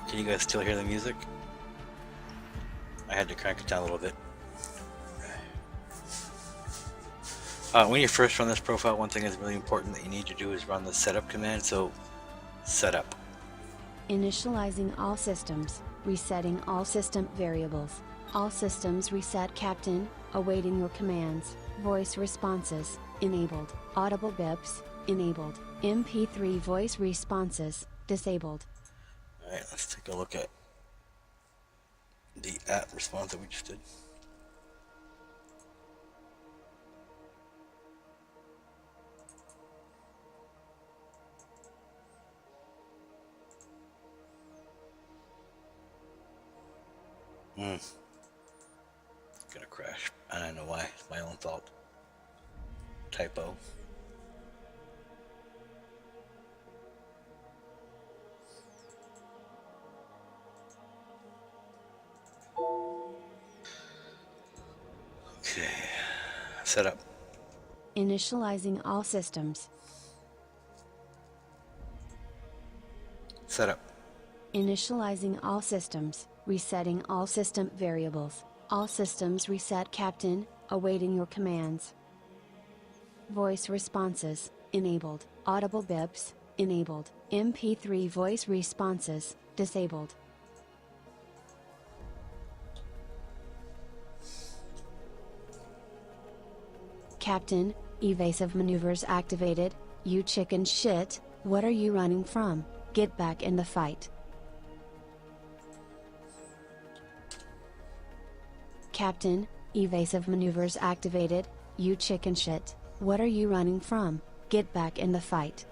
Can you guys still hear the music? I had to crank it down a little bit. When you first run this profile, one thing that's really important that you need to do is run the setup command. So, setup. Initializing all systems, resetting all system variables. All systems reset, Captain, awaiting your commands. Voice responses, enabled. Audible bips, enabled. MP3 voice responses, disabled. Alright, let's take a look at the @ response that we just did. Gonna crash. I don't know why. It's my own fault. Typo. Okay. Setup. Initializing all systems. Setup. Initializing all systems, resetting all system variables. All systems reset, Captain, awaiting your commands. Voice responses, enabled. Audible bips, enabled. MP3 voice responses, disabled. Captain, evasive maneuvers activated. You chicken shit, what are you running from? Get back in the fight. Captain, Evasive maneuvers activated. You chicken shit. What are you running from? Get back in the fight.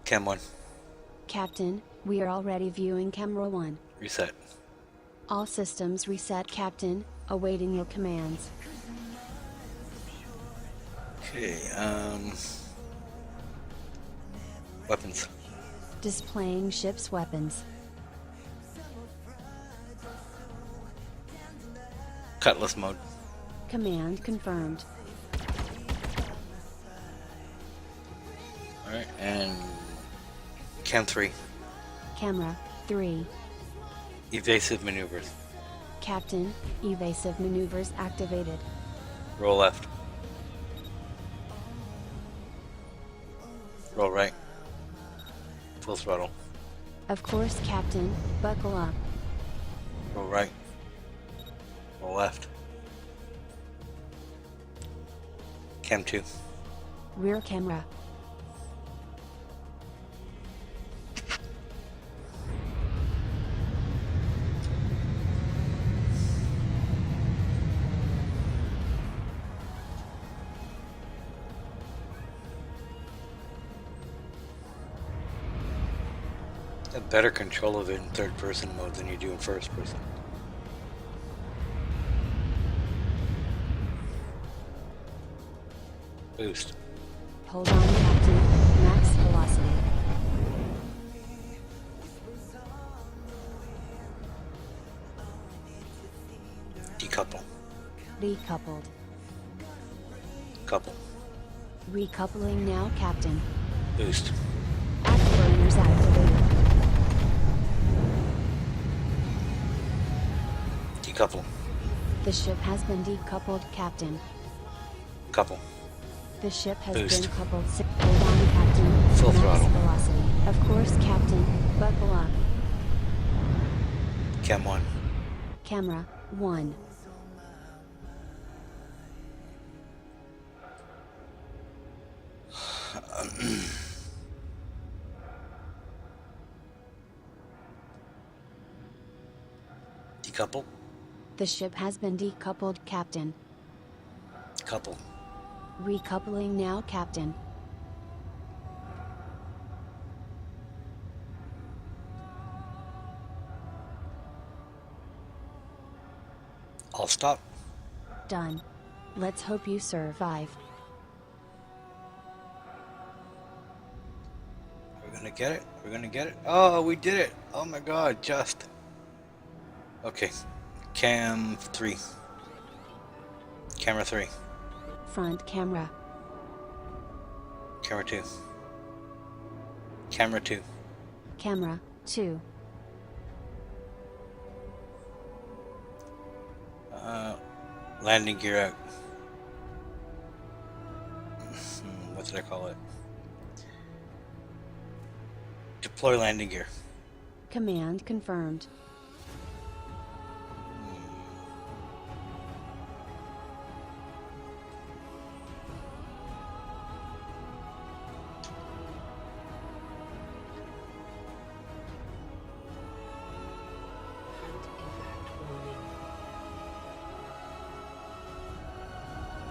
Cam 1. Captain, we are already viewing camera 1. Reset. All systems reset, Captain, awaiting your commands. Okay, weapons. Displaying ship's weapons. Cutlass mode. Command confirmed. Alright, and Cam 3. Camera 3. Evasive maneuvers. Captain, evasive maneuvers activated. Roll left. Roll right. Full throttle. Of course, Captain, buckle up. Roll right. Roll left. Cam 2. Rear camera. Have better control of it in third person mode than you do in first person. Boost. Hold on, Captain. Max velocity. Decouple. Decoupled. Couple. Recoupling now, Captain. Boost. Afterburners activated. Decouple. The ship has been decoupled, Captain. Couple. The ship has Boost. been coupled. Hold on, Captain. Full Max throttle. velocity. Of course, Captain. Buckle up. Cam 1. Camera 1. Decouple. The ship has been decoupled, Captain. Couple. Recoupling now, Captain. I'll stop. Done. Let's hope you survive. We're gonna get it. We're gonna get it. Oh, we did it. Oh my god, just. Okay. Cam 3. Camera 3. Front camera. Camera 2. Camera 2. Camera 2. Landing gear out. What did I call it? Deploy landing gear. Command confirmed.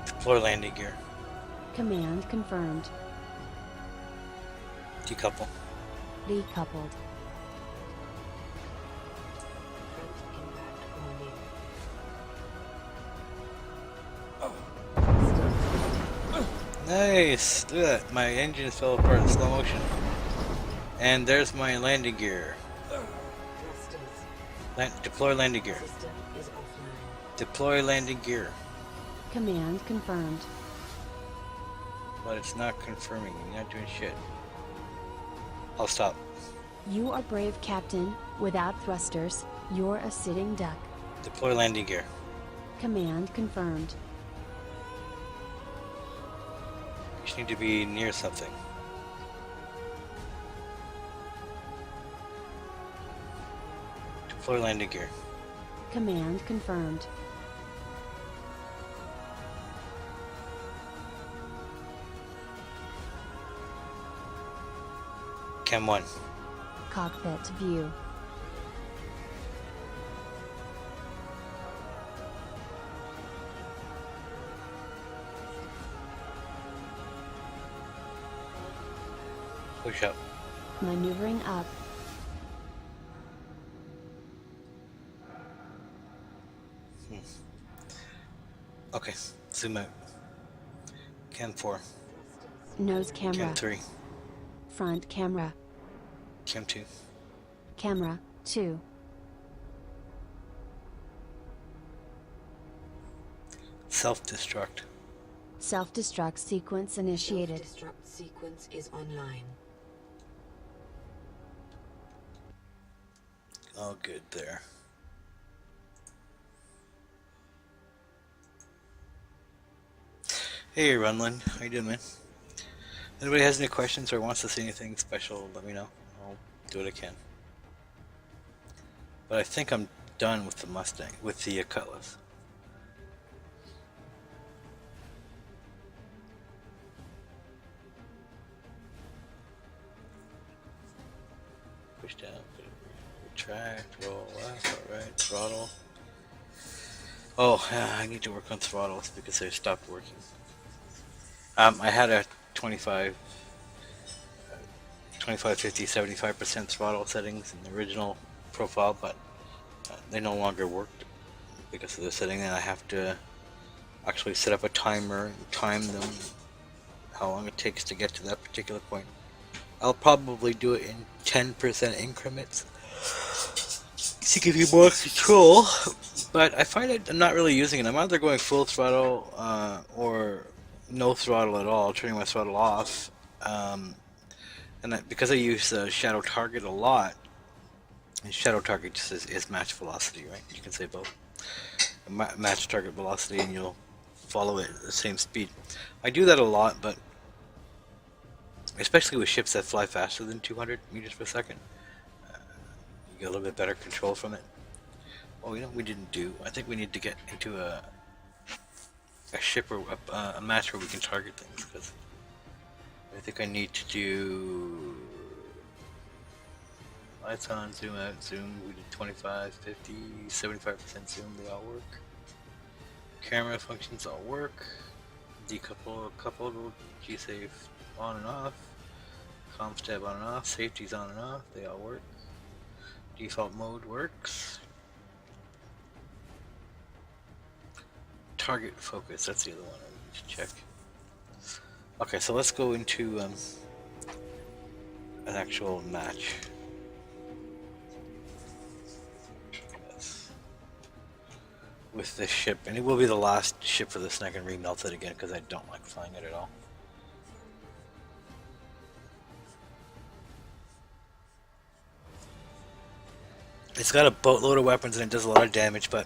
Deploy landing gear. Command confirmed. Decouple. Decoupled. Nice! Look at that. My engines fell apart in slow motion. And there's my landing gear. Deploy landing gear. Deploy landing gear. Command confirmed. But it's not confirming. You're not doing shit. I'll stop. You are brave, Captain. Without thrusters, you're a sitting duck. Deploy landing gear. Command confirmed. You just need to be near something. Deploy landing gear. Command confirmed. Cam 1. Cockpit view. Push up. Maneuvering up. Okay, zoom out. Cam 4. Nose camera. Cam 3. Front camera. Cam 2. Camera 2. Self-destruct. Self-destruct sequence initiated. Self-destruct sequence is online. All good there. Hey Runlin, how you doing, man? Anybody has any questions or wants to see anything special, let me know. I'll do what I can. But I think I'm done with the Mustang, with the Cutlass. Push down, retract, roll left, right, throttle. Oh, yeah, I need to work on throttles because they stopped working. I had a 25, 50, 75% throttle settings in the original profile, but they no longer worked because of the setting, and I have to actually set up a timer and time them, how long it takes to get to that particular point. I'll probably do it in 10% increments to give you more control, but I find I'm not really using it. I'm either going full throttle or no throttle at all, turning my throttle off, and because I use shadow target a lot, and shadow target just is match velocity, right? You can say both. Match target velocity, and you'll follow it at the same speed. I do that a lot, but especially with ships that fly faster than 200 meters per second, you get a little bit better control from it. Oh, you know what we didn't do? I think we need to get into a ship or a match where we can target things, because I think I need to do lights on, zoom out, zoom. We did 25, 50, 75% zoom, they all work. Camera functions all work. Decouple, coupled, G-Safe on and off. Comms tab on and off, safety's on and off, they all work. Default mode works. Target focus, that's the other one I need to check. Okay, so let's go into an actual match. Yes. With this ship, and it will be the last ship for this, and I can remelt it again because I don't like flying it at all. It's got a boatload of weapons and it does a lot of damage, but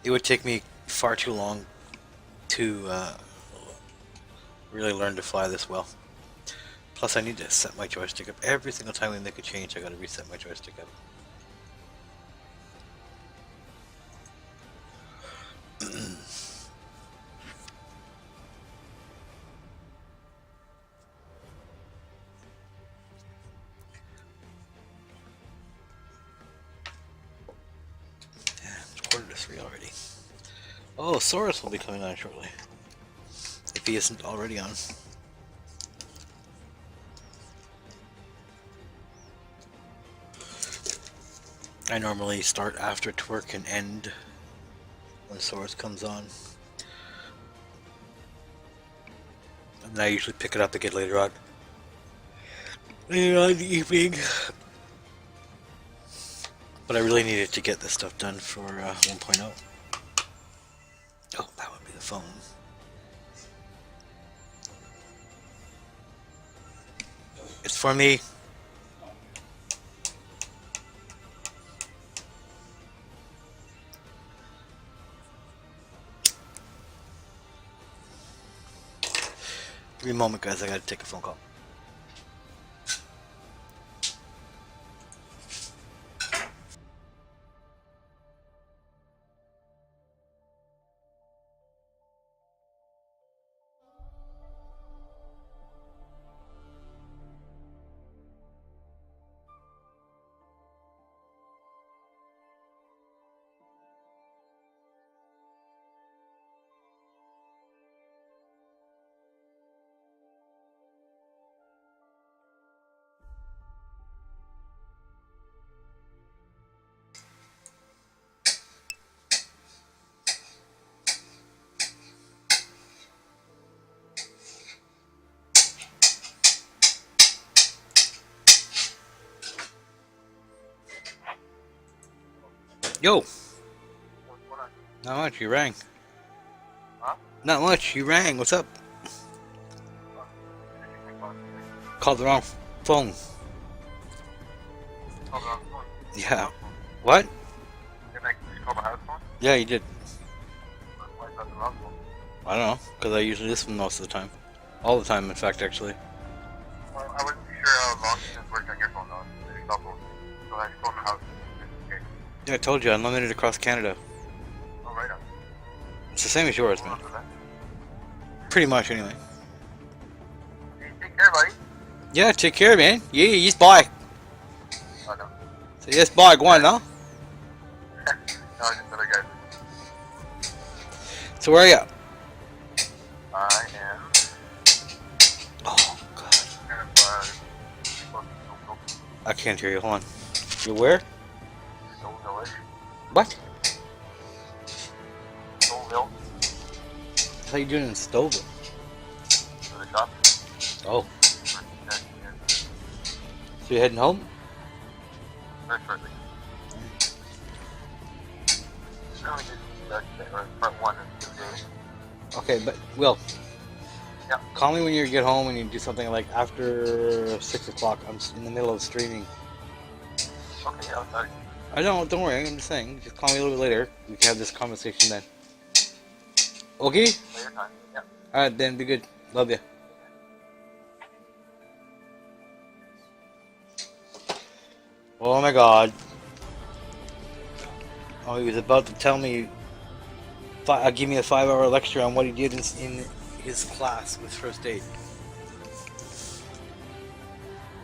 it would take me far too long to really learn to fly this well. Plus I need to set my joystick up. Every single time we make a change, I gotta reset my joystick up. It's 2:45 already. Oh, Saurus will be coming on shortly. If he isn't already on. I normally start after twerk and end when Saurus comes on. And I usually pick it up again later on. Later on in the evening. But I really needed to get this stuff done for 1.0. Oh, that would be the phone. It's for me. Give me a moment, guys. I gotta take a phone call. Yo, What's going on? not much. You rang. Huh? Not much. You rang. What's up? Oh, finishing my class today. Called the wrong phone. Called the wrong phone. Yeah. House phone. What? Didn't I just call the house phone? Yeah, you did. Why is that the wrong phone? I don't know, because I usually listen most of the time. All the time, in fact, actually. Well, I wasn't too sure how long distance worked on your phone though. Your cell phone. So I just phoned the house. Okay. Yeah, I told you, unlimited across Canada. Oh, right on. It's the same as yours, Hold man. on for that. Pretty much, anyway. Hey, take care, buddy. Yeah, take care, man. Yeah, yes, bye. Oh, no. Say yes, bye. Go on, now. No, just other guys. So where are you? I am Oh, God. kind of, close to Stouffville. I can't hear you. Hold on. You where? Stouffville-ish. What? Stouffville. How you doing in Stouffville? To the shop. Oh, Yeah. so you heading home? Very shortly. I only did part 1 in 2 days. Okay, but, Will. Yeah. Call me when you get home and you do something like after 6 o'clock. I'm in the middle of streaming. Okay, yeah, sorry. I don't worry. I'm just saying. Just call me a little bit later. We can have this conversation then. Okay? Later time. Yeah. Alright, then. Be good. Love you. Oh my God. Oh, he was about to tell me, give me a 5-hour lecture on what he did in his class with first aid.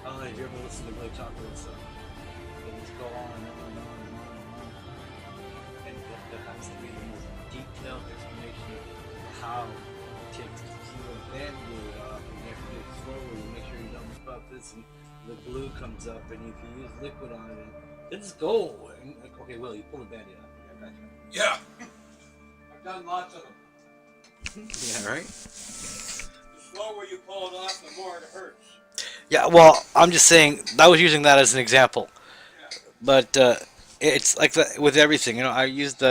I don't know if you ever listen to Billy talk about stuff. They just go on and on and on and on and on. And there has to be the most detailed explanation of how to take tequila and then glue it off. And you have to do it slowly and make sure you don't mess up this and the glue comes up and if you use liquid on it and let's go. And, like, okay, Will, you pull the bandit up. I got you. Yeah. I've done lots of them. Yeah, right? The slower you pull it off, the more it hurts. Yeah, well, I'm just saying, I was using that as an example. But it's like that with everything. You know, I used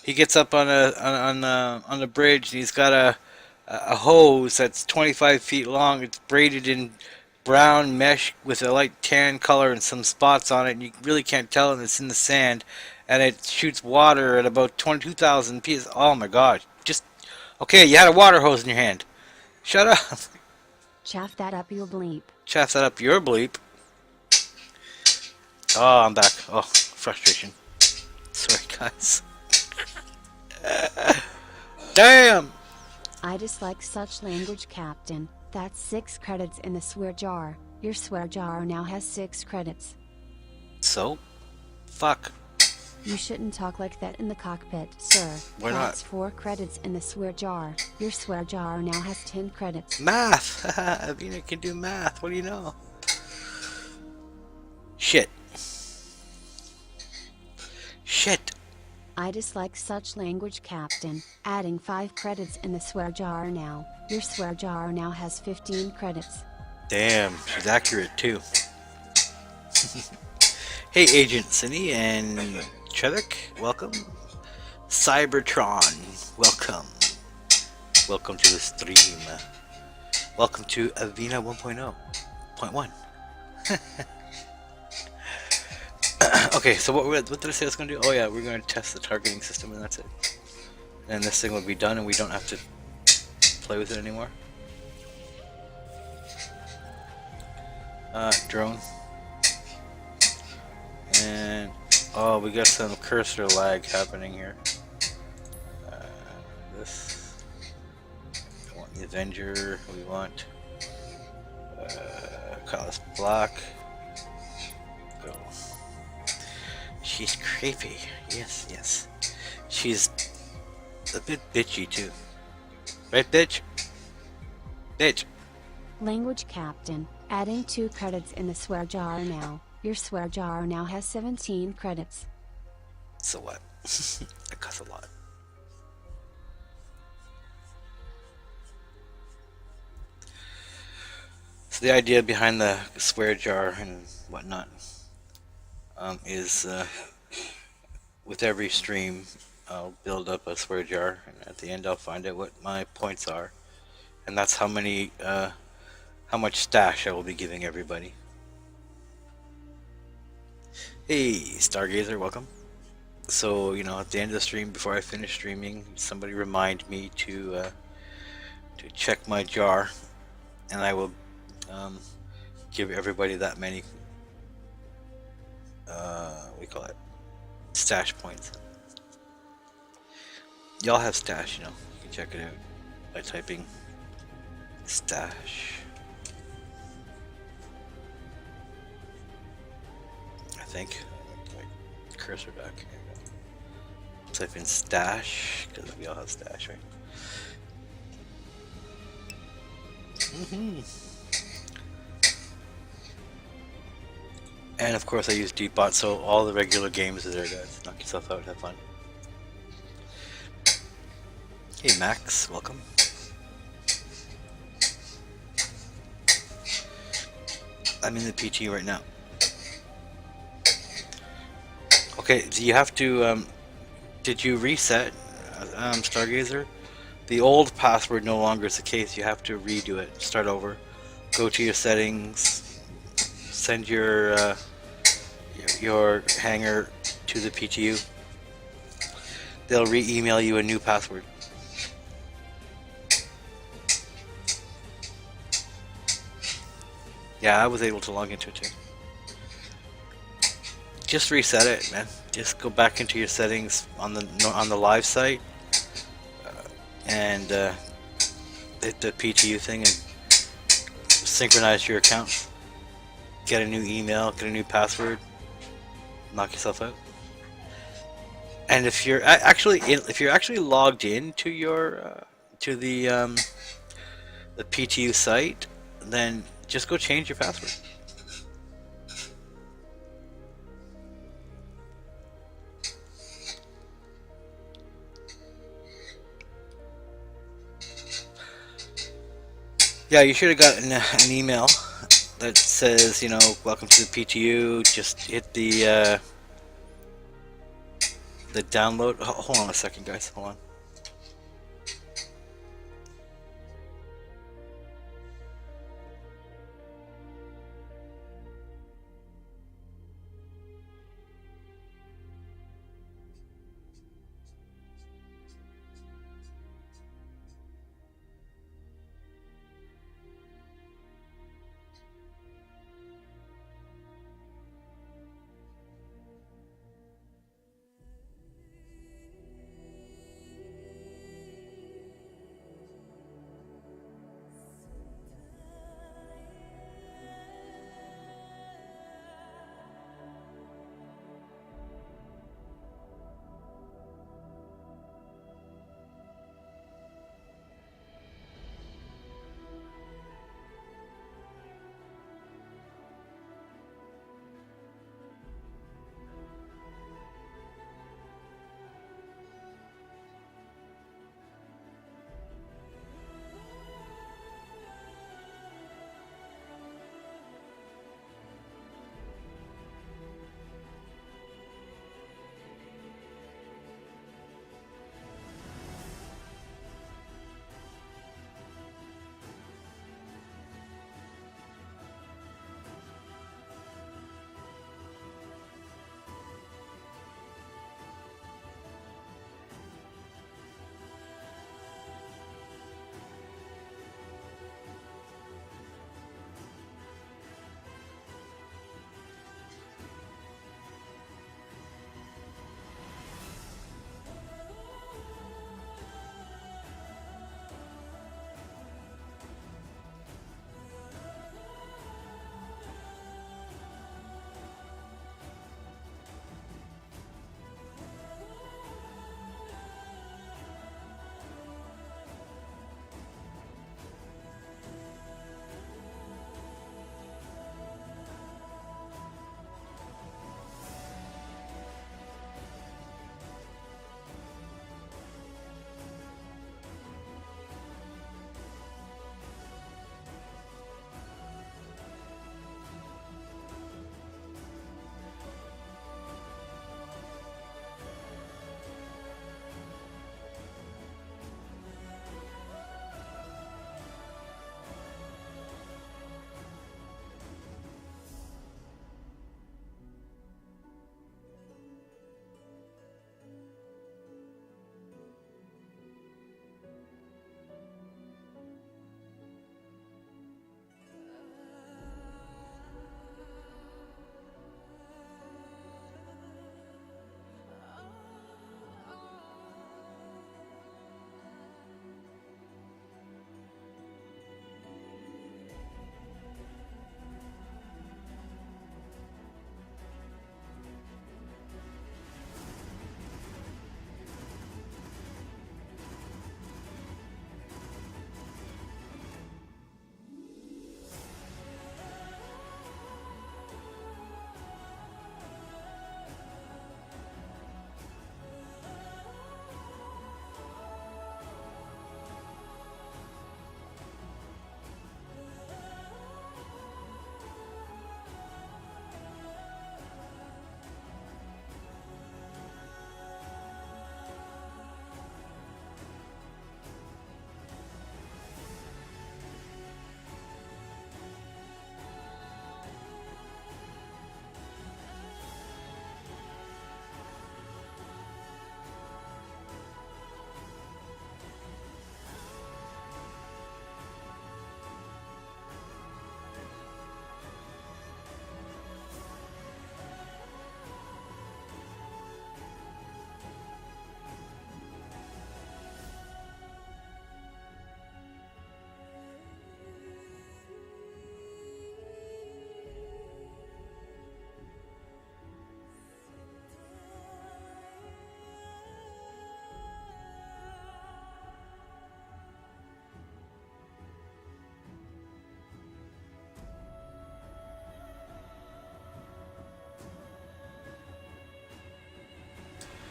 he gets up on the bridge and he's got a hose that's 25 feet long. It's braided in brown mesh with a light tan color and some spots on it, and you really can't tell, and it's in the sand, and it shoots water at about 22,000 psi. Oh my God! Just okay. You had a water hose in your hand. Shut up. Chaff that up your bleep. Chaff that up your bleep. Oh, I'm back. Oh, frustration. Sorry, guys. Damn. I dislike such language, Captain. That's 6 credits in the swear jar. Your swear jar now has 6 credits. So, fuck. You shouldn't talk like that in the cockpit, sir. Why not? That's 4 credits in the swear jar. Your swear jar now has 10 credits. Math. Avina can do math. What do you know? Shit. Shit. I dislike such language, Captain. Adding 5 credits in the swear jar now. Your swear jar now has 15 credits. Damn, she's accurate too. Hey, Agent Cindy and Trevik, welcome. Cybertron, welcome. Welcome to the stream. Welcome to Avina 1.0.1. Okay, so what did I say I was going to do? Oh yeah, we're going to test the targeting system and that's it. And this thing will be done and we don't have to play with it anymore. Drone. And oh, we got some cursor lag happening here. This. I want the Avenger. We want Collis Block. Go. She's creepy. Yes, yes. She's a bit bitchy too. Right, bitch? Bitch. Language, Captain. Adding 2 credits in the swear jar now. Your swear jar now has 17 credits. So what? I cuss a lot. So the idea behind the swear jar and whatnot is with every stream, I'll build up a swear jar, and at the end, I'll find out what my points are, and that's how much stash I will be giving everybody. Hey, Stargazer, welcome. So, at the end of the stream, before I finish streaming, somebody remind me to check my jar, and I will give everybody that many, what do you call it, stash points. Y'all have stash, you can check it out by typing stash. I think. My cursor back. Here we go. Type in stash, because we all have stash, right? And of course I use Deepbot, so all the regular games are there, guys. Knock yourself out, have fun. Hey Max, welcome. I'm in the PTU right now. Okay, so you have to, did you reset, Stargazer? The old password no longer is the case, you have to redo it, start over. Go to your settings, send your hanger to the PTU. They'll re-email you a new password. Yeah, I was able to log into it too. Just reset it, man. Just go back into your settings on the live site and hit the PTU thing and synchronize your account. Get a new email, get a new password, knock yourself out. And if you're actually logged in to your to the PTU site, then just go change your password. Yeah, you should have gotten an email that says, welcome to the PTU. Just hit the download. Hold on a second, guys. Hold on.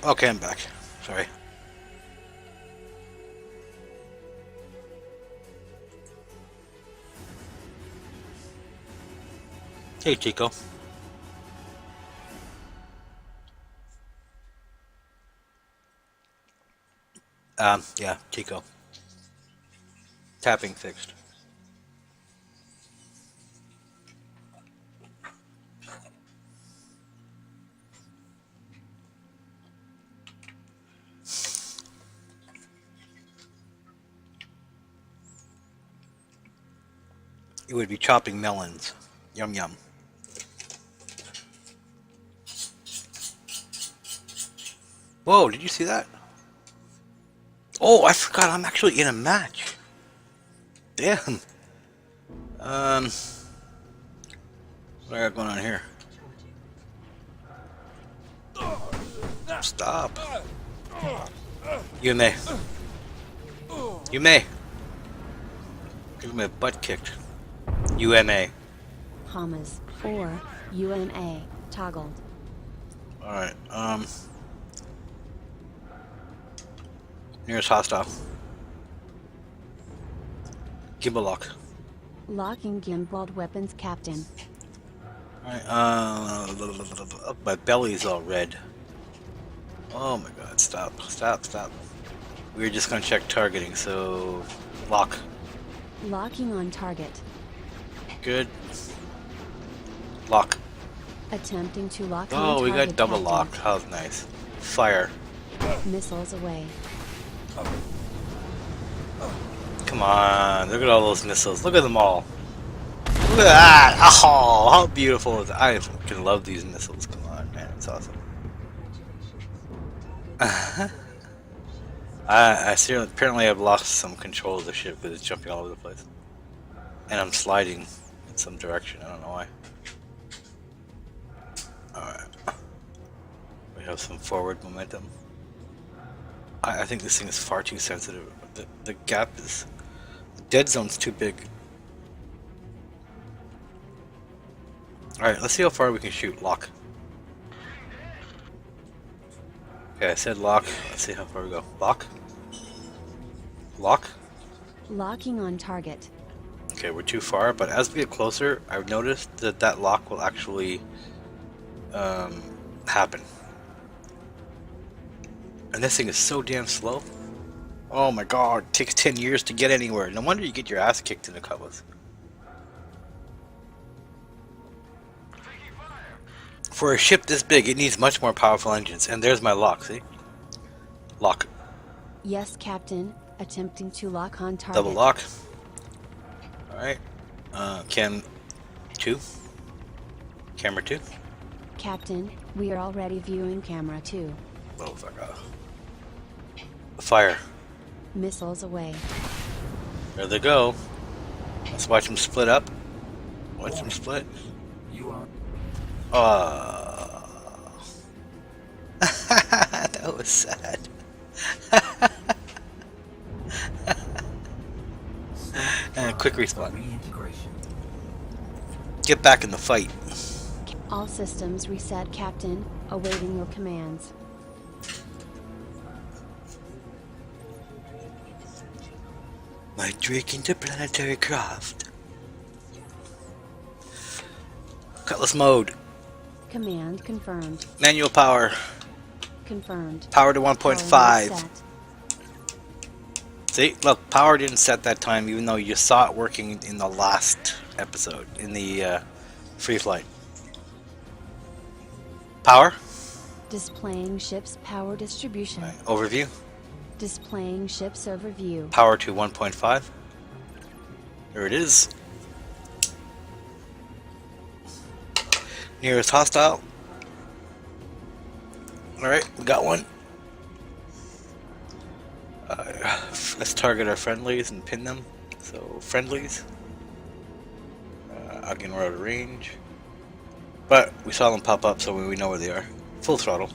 Okay, I'm back. Sorry. Hey, Chico. Yeah, Chico. Tapping fixed. You would be chopping melons. Yum yum. Whoa, did you see that? Oh, I forgot I'm actually in a match. Damn. What I got going on here? Stop. You may. You may. Give me a butt kicked. UMA. Hamas or UMA toggled. Alright, nearest hostile. Gimbal lock. Locking gimbaled weapons captain. Alright, my belly's all red. Oh my god, stop, stop, stop. We were just gonna check targeting, so lock. Locking on target. Good. Lock. Attempting to lock on Oh, target. we got double captain. lock. That was nice. Fire. Missiles away. Come on, look at all those missiles. Look at them all. Look at that! Oh, how beautiful is that? I fucking love these missiles. Come on, man, it's awesome. I seriously, apparently I've lost some control of the ship because it's jumping all over the place. And I'm sliding in some direction, I don't know why. Alright. We have some forward momentum. I think this thing is far too sensitive. The gap is... The dead zone's too big. Alright, let's see how far we can shoot. Lock. Okay, I said lock. Let's see how far we go. Lock. Lock. Locking on target. Okay, we're too far, but as we get closer, I've noticed that that lock will actually happen. And this thing is so damn slow. Oh my god, it takes 10 years to get anywhere. No wonder you get your ass kicked in the cutlass. For a ship this big, it needs much more powerful engines. And there's my lock, see? Lock. Yes, captain. Attempting to lock on target. Double lock. Alright. Cam 2. Camera 2. Captain, we are already viewing camera 2. Oh, fuck off. Fire. Missiles away. There they go. Let's watch them split up. Watch them split. You are That was sad. And a quick respawn. reintegration. Get back in the fight. All systems reset, captain. Awaiting your commands. My Drake interplanetary craft. Cutlass mode. Command confirmed. Manual power. Confirmed. Power to Power 1.5. reset. See, look, power didn't set that time, even though you saw it working in the last episode, in the free flight. Power. Displaying ship's power distribution. Right, overview. Displaying ship's overview. Power to 1.5. There it is. Nearest hostile. Alright, we got one. Let's target our friendlies and pin them. So, friendlies. Again, we're out of range. But we saw them pop up, so we know where they are. Full throttle.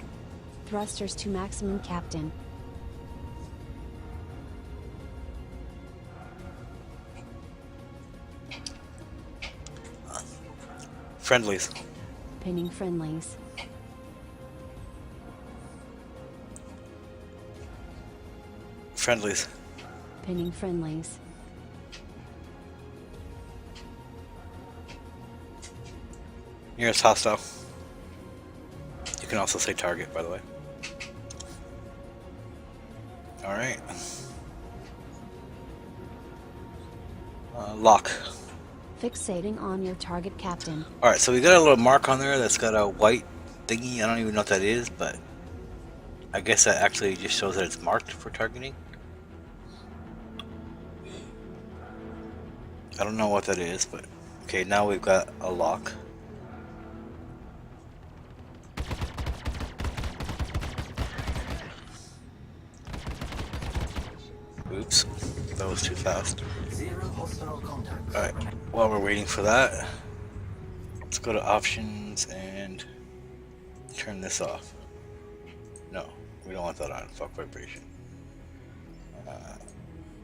Thrusters to maximum, captain. Friendlies. Pinning friendlies. friendlies. Pinning friendlies. Nearest hostile. You can also say target, by the way. Alright. Lock. Fixating on your target, Captain. Alright, so we got a little mark on there that's got a white thingy. I don't even know what that is, but I guess that actually just shows that it's marked for targeting. I don't know what that is, but okay, now we've got a lock. Oops, that was too fast. Zero hostile contacts. Alright, while we're waiting for that, let's go to options and turn this off. No, we don't want that on. Fuck vibration.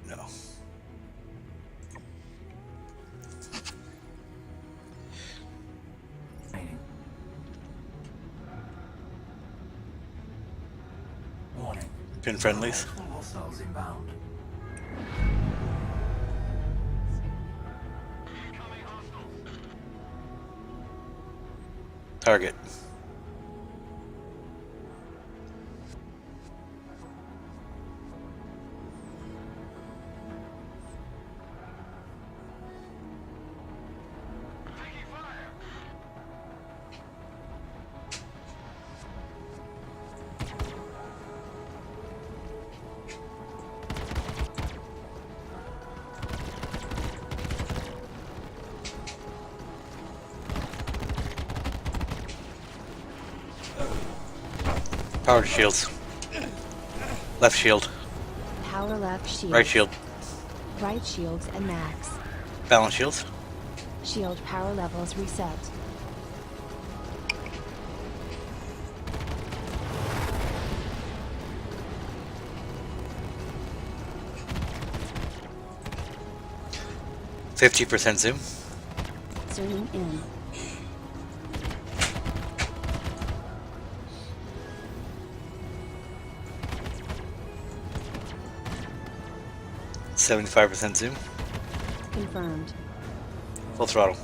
No. Remaining. Warning. Pin friendlies. Multiple hostiles inbound. Target. Power shields. Left shield. Power left shield. Right shield. Right shields and max. Balance shields. Shield power levels reset. %50 zoom. Zooming in. 75% zoom. Confirmed. Full throttle.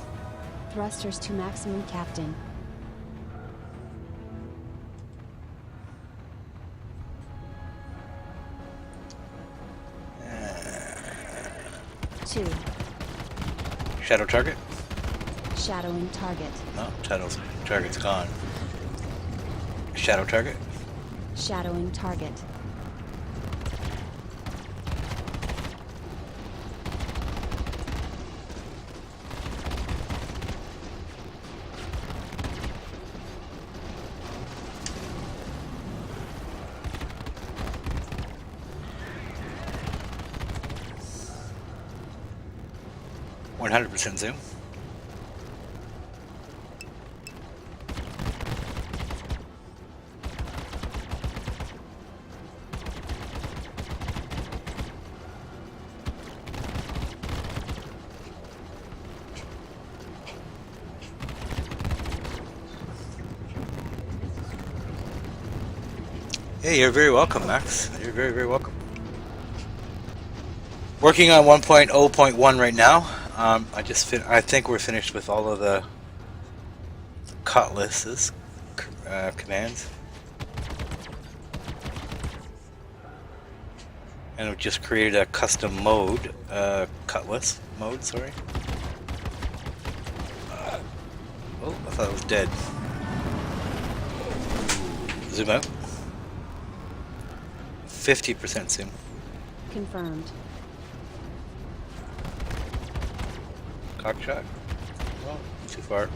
Thrusters to maximum, Captain. Two. Shadow target. Shadowing target. No, target's gone. Shadow target. Shadowing target. %100 zoom. Hey, you're very welcome, Max. You're very, very welcome. Working on 1.0.1 right now. I think we're finished with all of the cutlasses commands, and we've just created a custom mode, cutlass mode. Sorry. Oh, I thought it was dead. Zoom out. 50% zoom. Confirmed. Cock shot. Oh, too far.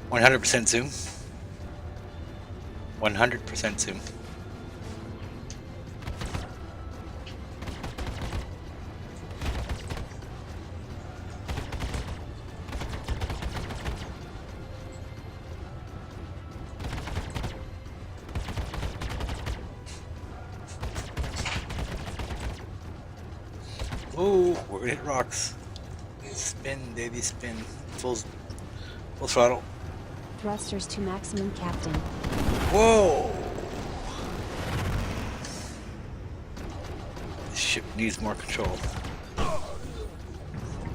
%100 zoom. 100% zoom. Oh, we're gonna hit rocks. Spin, baby, spin. Full throttle. Thrusters to maximum, Captain. Whoa! This ship needs more control.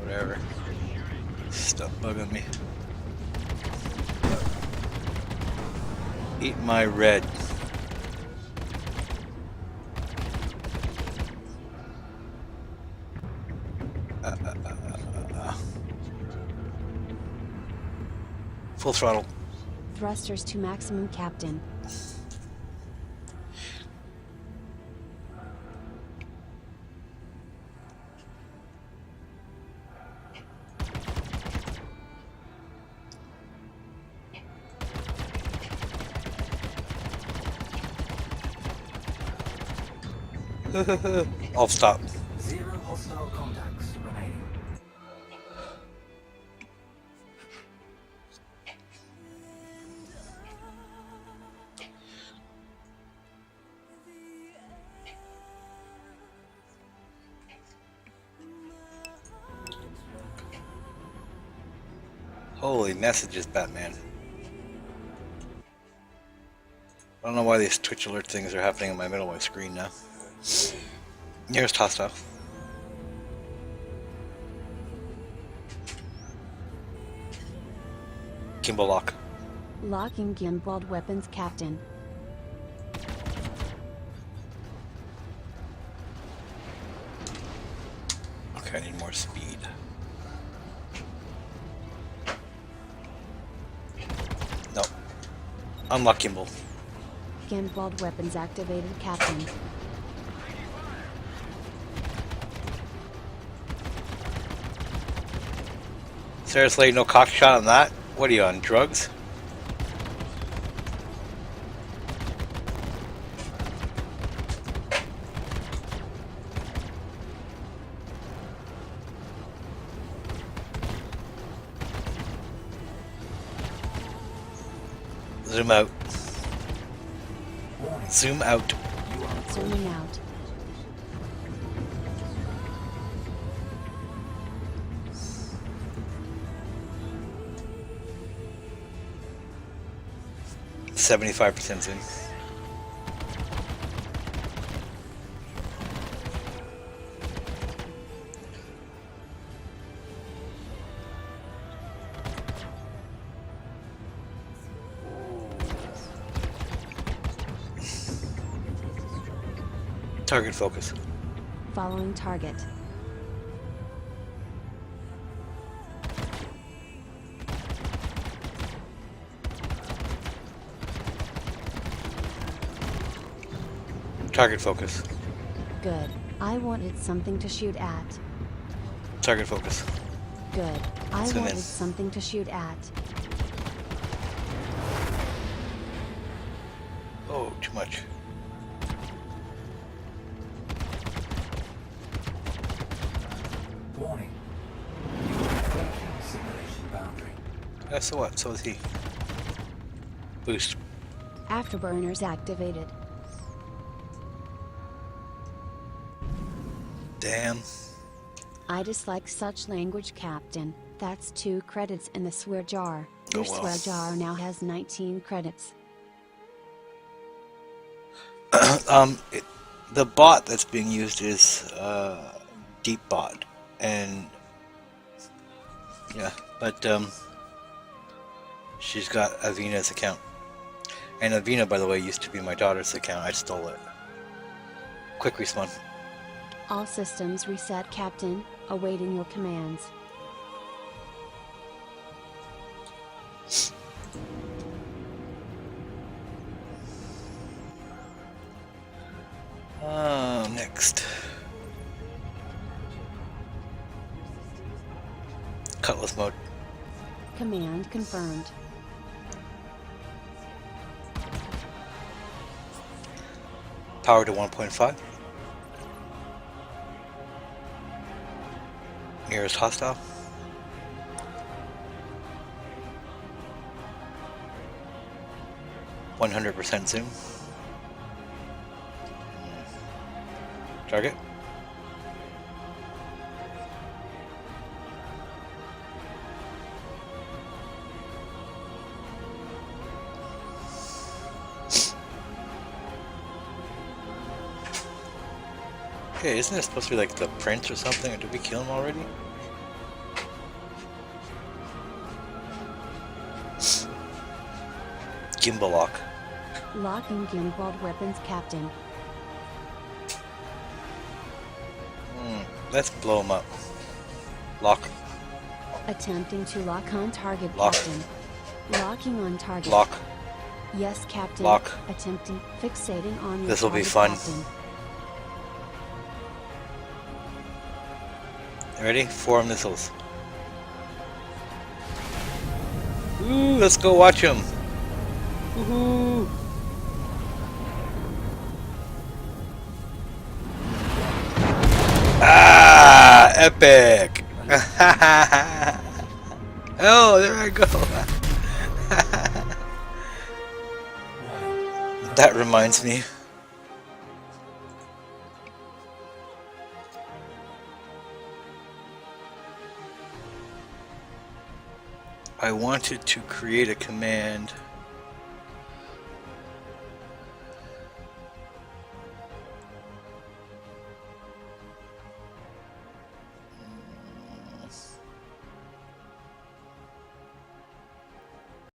Whatever. Stop bugging me. Eat my red. Full throttle. Thrusters to maximum, Captain. I'll stop. 0 hostile contacts remaining. Holy messages, Batman. I don't know why these Twitch alert things are happening in my middle of my screen now. Nearest hostile. Gimbal lock. Locking gimbaled weapons, Captain. Okay, I need more speed. No. Unlock gimbal. Gimbaled weapons activated, Captain. Seriously, no cock shot on that? What are you on, drugs? Zoom out. Warning. Zoom out. Zooming out. %75% zoom. Target focus. Following target. Target focus. Good. I wanted something to shoot at. Target focus. Good. I Zoom in. wanted something to shoot at. Oh, too much. Warning. You are approaching simulation boundary. Yeah, so what? So is he. Boost. Afterburners activated. Damn. I dislike such language, Captain. That's 2 credits in the swear jar. Your Oh, well. swear jar now has 19 credits. The bot that's being used is Deep Bot, and yeah, but she's got Avina's account, and Avina, by the way, used to be my daughter's account. I stole it. Quick respawn. All systems reset, Captain. Awaiting your commands. Next. Cutlass mode. Command confirmed. Power to 1.5. Nearest hostile. %100% zoom. Target. Okay, isn't it supposed to be like the prince or something? Or did we kill him already? Gimbal lock. Locking gimbaled weapons captain. Let's blow him up. Lock. Attempting to lock on target Lock. captain. Locking on target. Lock. Yes, captain. Lock. Attempting fixating on your This'll be target, fun. Captain. Ready? 4 missiles. Ooh, let's go watch him. Woohoo! Ah, epic! Oh, there I go. That reminds me. I wanted to create a command